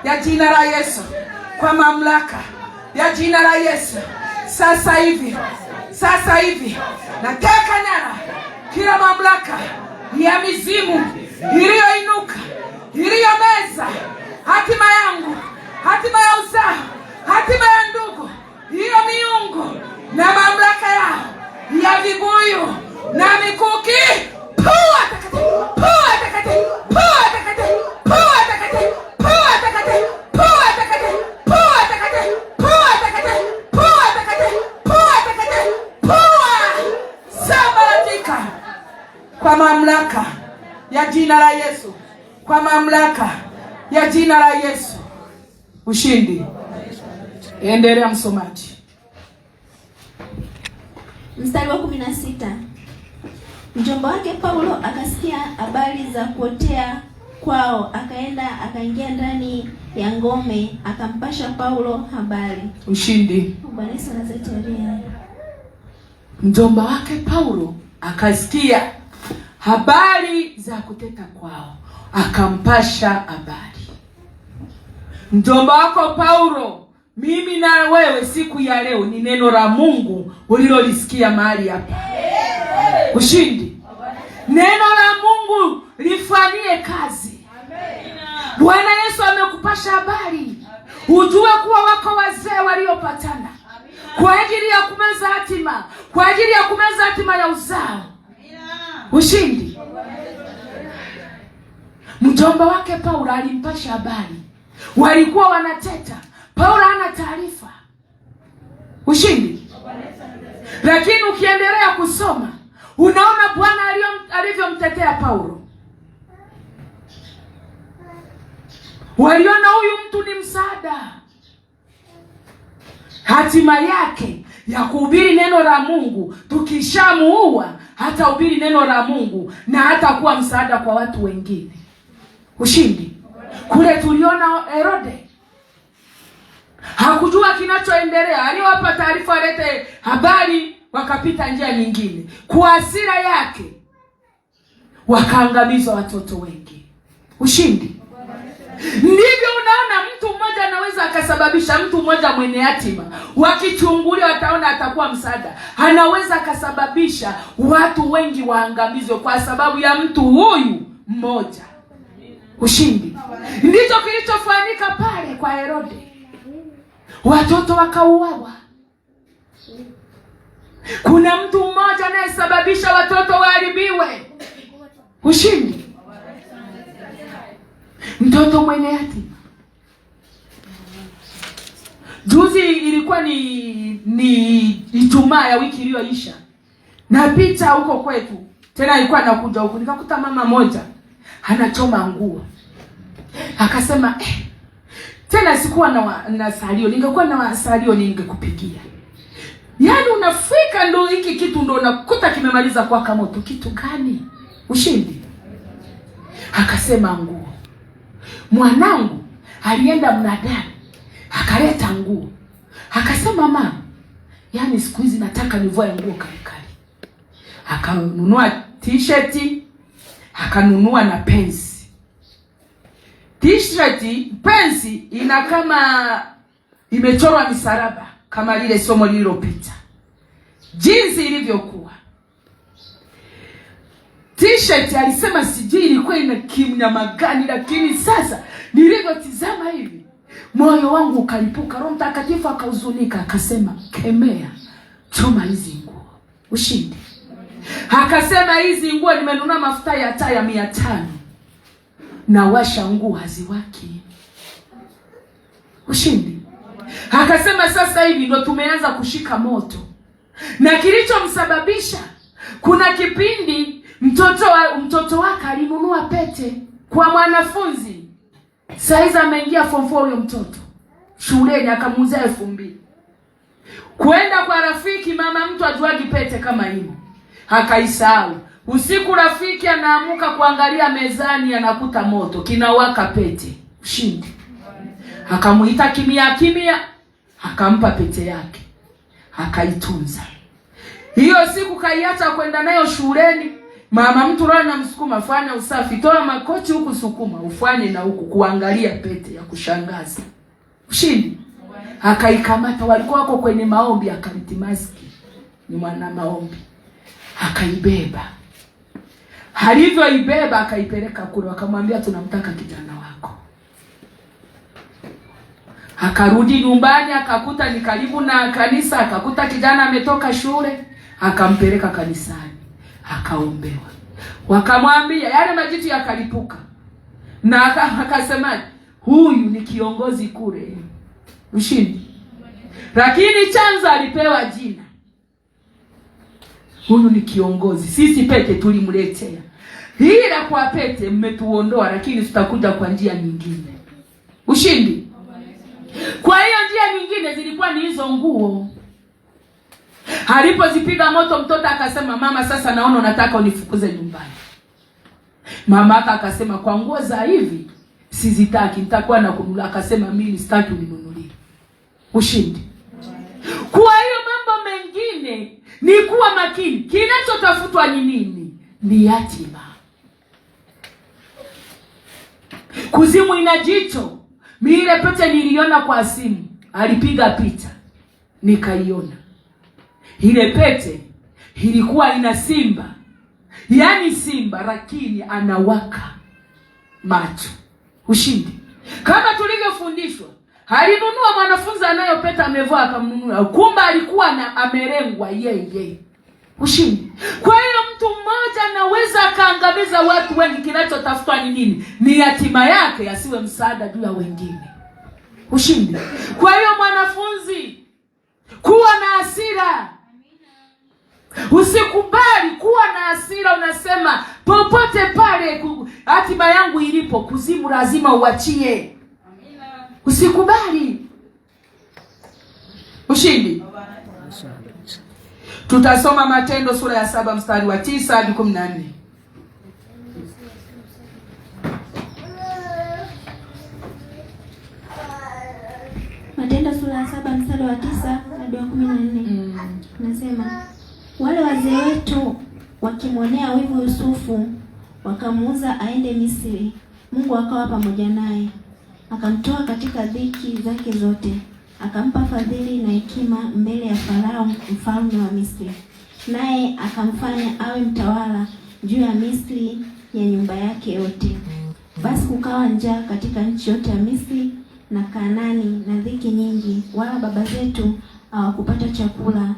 ya jina la Yesu, kwa mamlaka ya jina la Yesu. Sasa hivi nateka nyara kila mamlaka ya mizimu iliyoinuka, iliyomeza hatima yangu, hatima ya uzao, hatima ya ndugu, hiyo miungu na mamlaka yao ya vibuyu na mikuki. Pua takatifu, pua takatifu, pua takatifu, pua takatifu, pua takatifu, pua takatifu, pua takatifu, pua takatifu, pua takatifu, pua takatifu, pua sambaratika kwa mamlaka ya jina la Yesu, kwa mamlaka ya jina la Yesu. Ushindi. Endelea msomaji. Mstari wa 16. Mjomba wake Paulo akasikia habari za kuotea kwao, akaingia ndani ya ngome, akampasha Paulo habari. Ushindi. Bwana Yesu anazetelea. Mjomba wake Paulo akasikia habari za kuteta kwao, akampasha habari. Mjomba wako Paulo, mimi na wewe siku ya leo ni neno la Mungu ulilolisikia mahali hapa. Ushindi. Neno la Mungu lifanyie kazi. Bwana Yesu amekupasha habari. Ujue kuwa wako wazee waliopatana kwa ajili ya kumeza hatima, kwa ajili ya kumeza hatima ya uzao. Ushindi. Mjomba wake Paulo alimpasha habari. Walikuwa wanateta. Paulo hana taarifa. Ushindi. Lakini ukiendelea kusoma, unaona Bwana alivyomtetea Paulo. Waliona huyu mtu ni msaada. Hatima yake ya kuhubiri neno la Mungu, tukishamuua hatahubiri neno la Mungu na hatakuwa msaada kwa watu wengine. Ushindi. Kule tuliona Herode hakujua kinachoendelea. Aliwapa taarifa walete habari, wakapita njia nyingine. Kwa hasira yake wakaangamizwa watoto wengi. Ushindi. Ndivyo unaona mtu mmoja anaweza akasababisha, mtu mmoja mwenye hatima, wakichungulia wataona atakuwa msaada, anaweza akasababisha watu wengi waangamizwe kwa sababu ya mtu huyu mmoja. Ushindi. Ndicho kilichofanyika pale kwa Herode. Watoto wakauawa. Kuna mtu mmoja anayesababisha watoto waharibiwe. Ushindi. Mtoto mwenye hatima. Juzi ilikuwa ni Ijumaa ya wiki iliyoisha. Napita huko kwetu. Tena ilikuwa nakuja huko, nikakuta mama moja anachoma nguo. Akasema tena sikuwa na salio. Ningekuwa na salio ningekupigia. Yaani unafika ndo hiki kitu ndo unakuta kimemaliza kwa moto. Kitu gani? Ushindi. Akasema nguo. Mwanangu alienda mnadani, akaleta nguo. Akasema mama, yaani siku hizi nataka nivae nguo kali kali. Akanunua t-shirt, akanunua na pensi. T-shirt, pensi ina kama imechorwa misaraba kama lile somo lililopita. Jinsi ilivyokuwa. T-shirt alisema sijui ilikuwa ina kimnyama gani, lakini sasa nilivyotizama hivi moyo wangu ukalipuka. Roho Mtakatifu akahuzunika, akasema kemea, choma hizi nguo. Ushindi. Akasema hizi nguo nimenunua mafuta ya taa ya 500 na washa nguo haziwaki. Ushindi. Akasema sasa hivi ndo tumeanza kushika moto. Na kilichomsababisha, kuna kipindi mtoto wake alinunua pete kwa mwanafunzi. Saizi ameingia form 4 huyo mtoto shuleni, akamuuzia 2000. Kwenda kwa rafiki, mama mtu ajuaji pete kama hiyo, akaisahau. Usiku rafiki anaamuka kuangalia mezani, anakuta moto kinawaka pete. Ushindi. Akamuita kimya, akampa pete yake, akaitunza. Hiyo siku kaiacha kwenda nayo shuleni. Mama mtu roho anamsukuma, fanya usafi, toa makochi huku, sukuma ufanye na huku, kuangalia pete ya kushangaza. Ushindi. Akaikamata, walikuwa wako kwenye maombi, akamtimaski, ni mwana maombi, akaibeba. Alivyoibeba akaipeleka kule, akamwambia tunamtaka kijana wako. Akarudi nyumbani, akakuta ni karibu na kanisa, akakuta kijana ametoka shule, akampeleka kanisani, akaombewa. Wakamwambia yale majitu yakalipuka, na akasema huyu ni kiongozi kule. Ushindi. Lakini chanzo alipewa jina, huyu ni kiongozi. Sisi pete tulimletea, ila kwa pete mmetuondoa, lakini tutakuja kwa njia nyingine. Ushindi. Kwa hiyo njia nyingine zilikuwa ni hizo nguo. Alipozipiga moto, mtoto akasema, mama, sasa naona unataka unifukuze nyumbani. Mama akasema, kwa nguo za hivi sizitaki, nitakuwa na kununua. Akasema, mimi sitaki uninunulie. Ushindi. Kwa hiyo mambo mengine ni kuwa makini. Kinachotafutwa ni nini? Ni yatima. Kuzimu ina jicho. Mile pete niliona kwa simu, alipiga picha, nikaiona. Ile pete ilikuwa ina simba. Yaani simba, lakini anawaka macho. Ushindi. Kama tulivyofundishwa, alinunua mwanafunzi anayopeta amevaa, akamnunua. Kumbe alikuwa na amerengwa yeye. Ushindi. Kwa hiyo mtu mmoja anaweza akaangamiza watu wengi. Kinachotafutwa ni nini? Ni yatima yake asiwe msaada juu ya wengine. Ushindi. Kwa hiyo mwanafunzi, kuwa na hasira. Usikubali kuwa na hasira. Unasema popote pale hatima yangu ilipo, kuzimu lazima uachie. Usikubali. Ushindi. Tutasoma Matendo sura ya 7 mstari wa 9 hadi 14. Matendo sura ya 7 mstari wa 9 hadi 14. Nasema, wale wazee wetu wakimwonea wivu Yusufu, wakamuuza aende Misri. Mungu akawa pamoja naye, akamtoa katika dhiki zake zote, akampa fadhili na hekima mbele ya Farao mfalme wa Misri, naye akamfanya awe mtawala juu ya Misri ya nyumba yake yote. Basi kukawa njaa katika nchi yote ya Misri na Kanaani na dhiki nyingi, wala baba zetu hawakupata chakula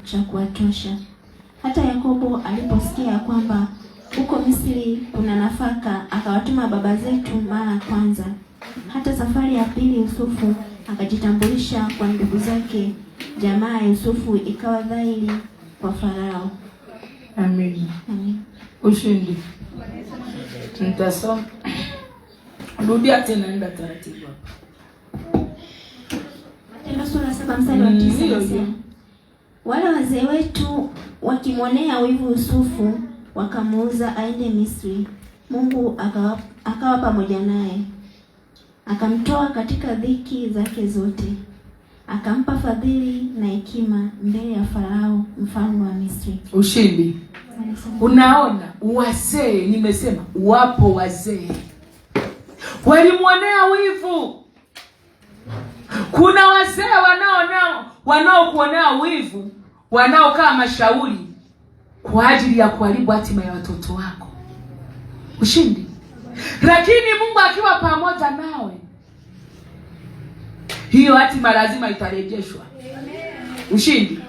cha kuwatosha. Hata Yakobo aliposikia kwamba huko Misri kuna nafaka, akawatuma baba zetu mara ya kwanza. Hata safari ya pili Yusufu akajitambulisha kwa ndugu zake. Jamaa ya Yusufu ikawa dhahiri kwa Farao. Amen. Amen. Ushindi. Tutasoma. Rudia tena, nenda taratibu hapa. Matendo sura 7 mstari wa 9. Wale wazee wetu wakimwonea wivu Yusufu, wakamuuza aende Misri. Mungu akawa pamoja naye, akamtoa katika dhiki zake zote, akampa fadhili na hekima mbele ya Farao mfalme wa Misri. Ushindi. Unaona, wazee, nimesema wapo wazee walimwonea wivu. Kuna wazee wanaokuonea wivu, wanaokaa mashauri kwa ajili ya kuharibu hatima ya watoto wako. Ushindi. Lakini Mungu akiwa pamoja nawe, hiyo hatima lazima itarejeshwa. Ushindi.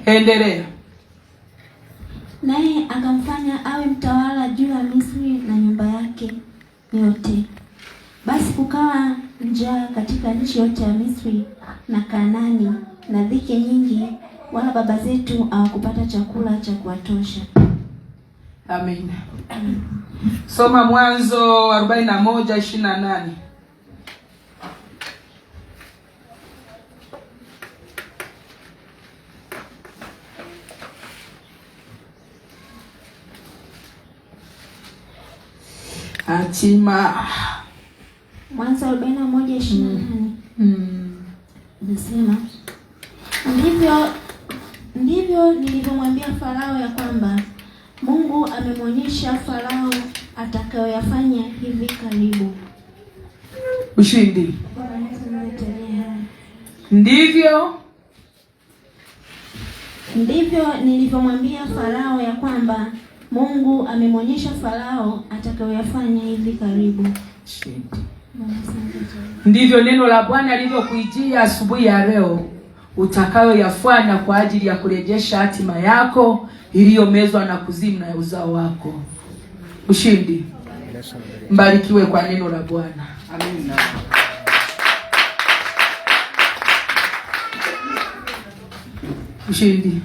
Endelea. Naye akamfanya awe mtawala juu ya Misri na nyumba yake yote. Basi kukawa njaa katika nchi yote ya Misri na Kanaani na dhiki nyingi, wala baba zetu hawakupata chakula cha kuwatosha. Amen. Soma Mwanzo 41:28. hatima. Mwanzo 41:28. Nasema, ndivyo nilivyomwambia Farao ya kwamba Mungu amemwonyesha Farao atakayoyafanya hivi karibu. Ushindi. Ndivyo nilivyomwambia Farao ya kwamba Mungu amemwonyesha Farao atakayoyafanya hivi karibu. Ndivyo neno la Bwana lilivyokuijia asubuhi ya leo, utakayoyafanya kwa ajili ya kurejesha hatima yako iliyomezwa na kuzimu na uzao wako. Ushindi. Mbarikiwe kwa neno la Bwana. Amina. Ushindi.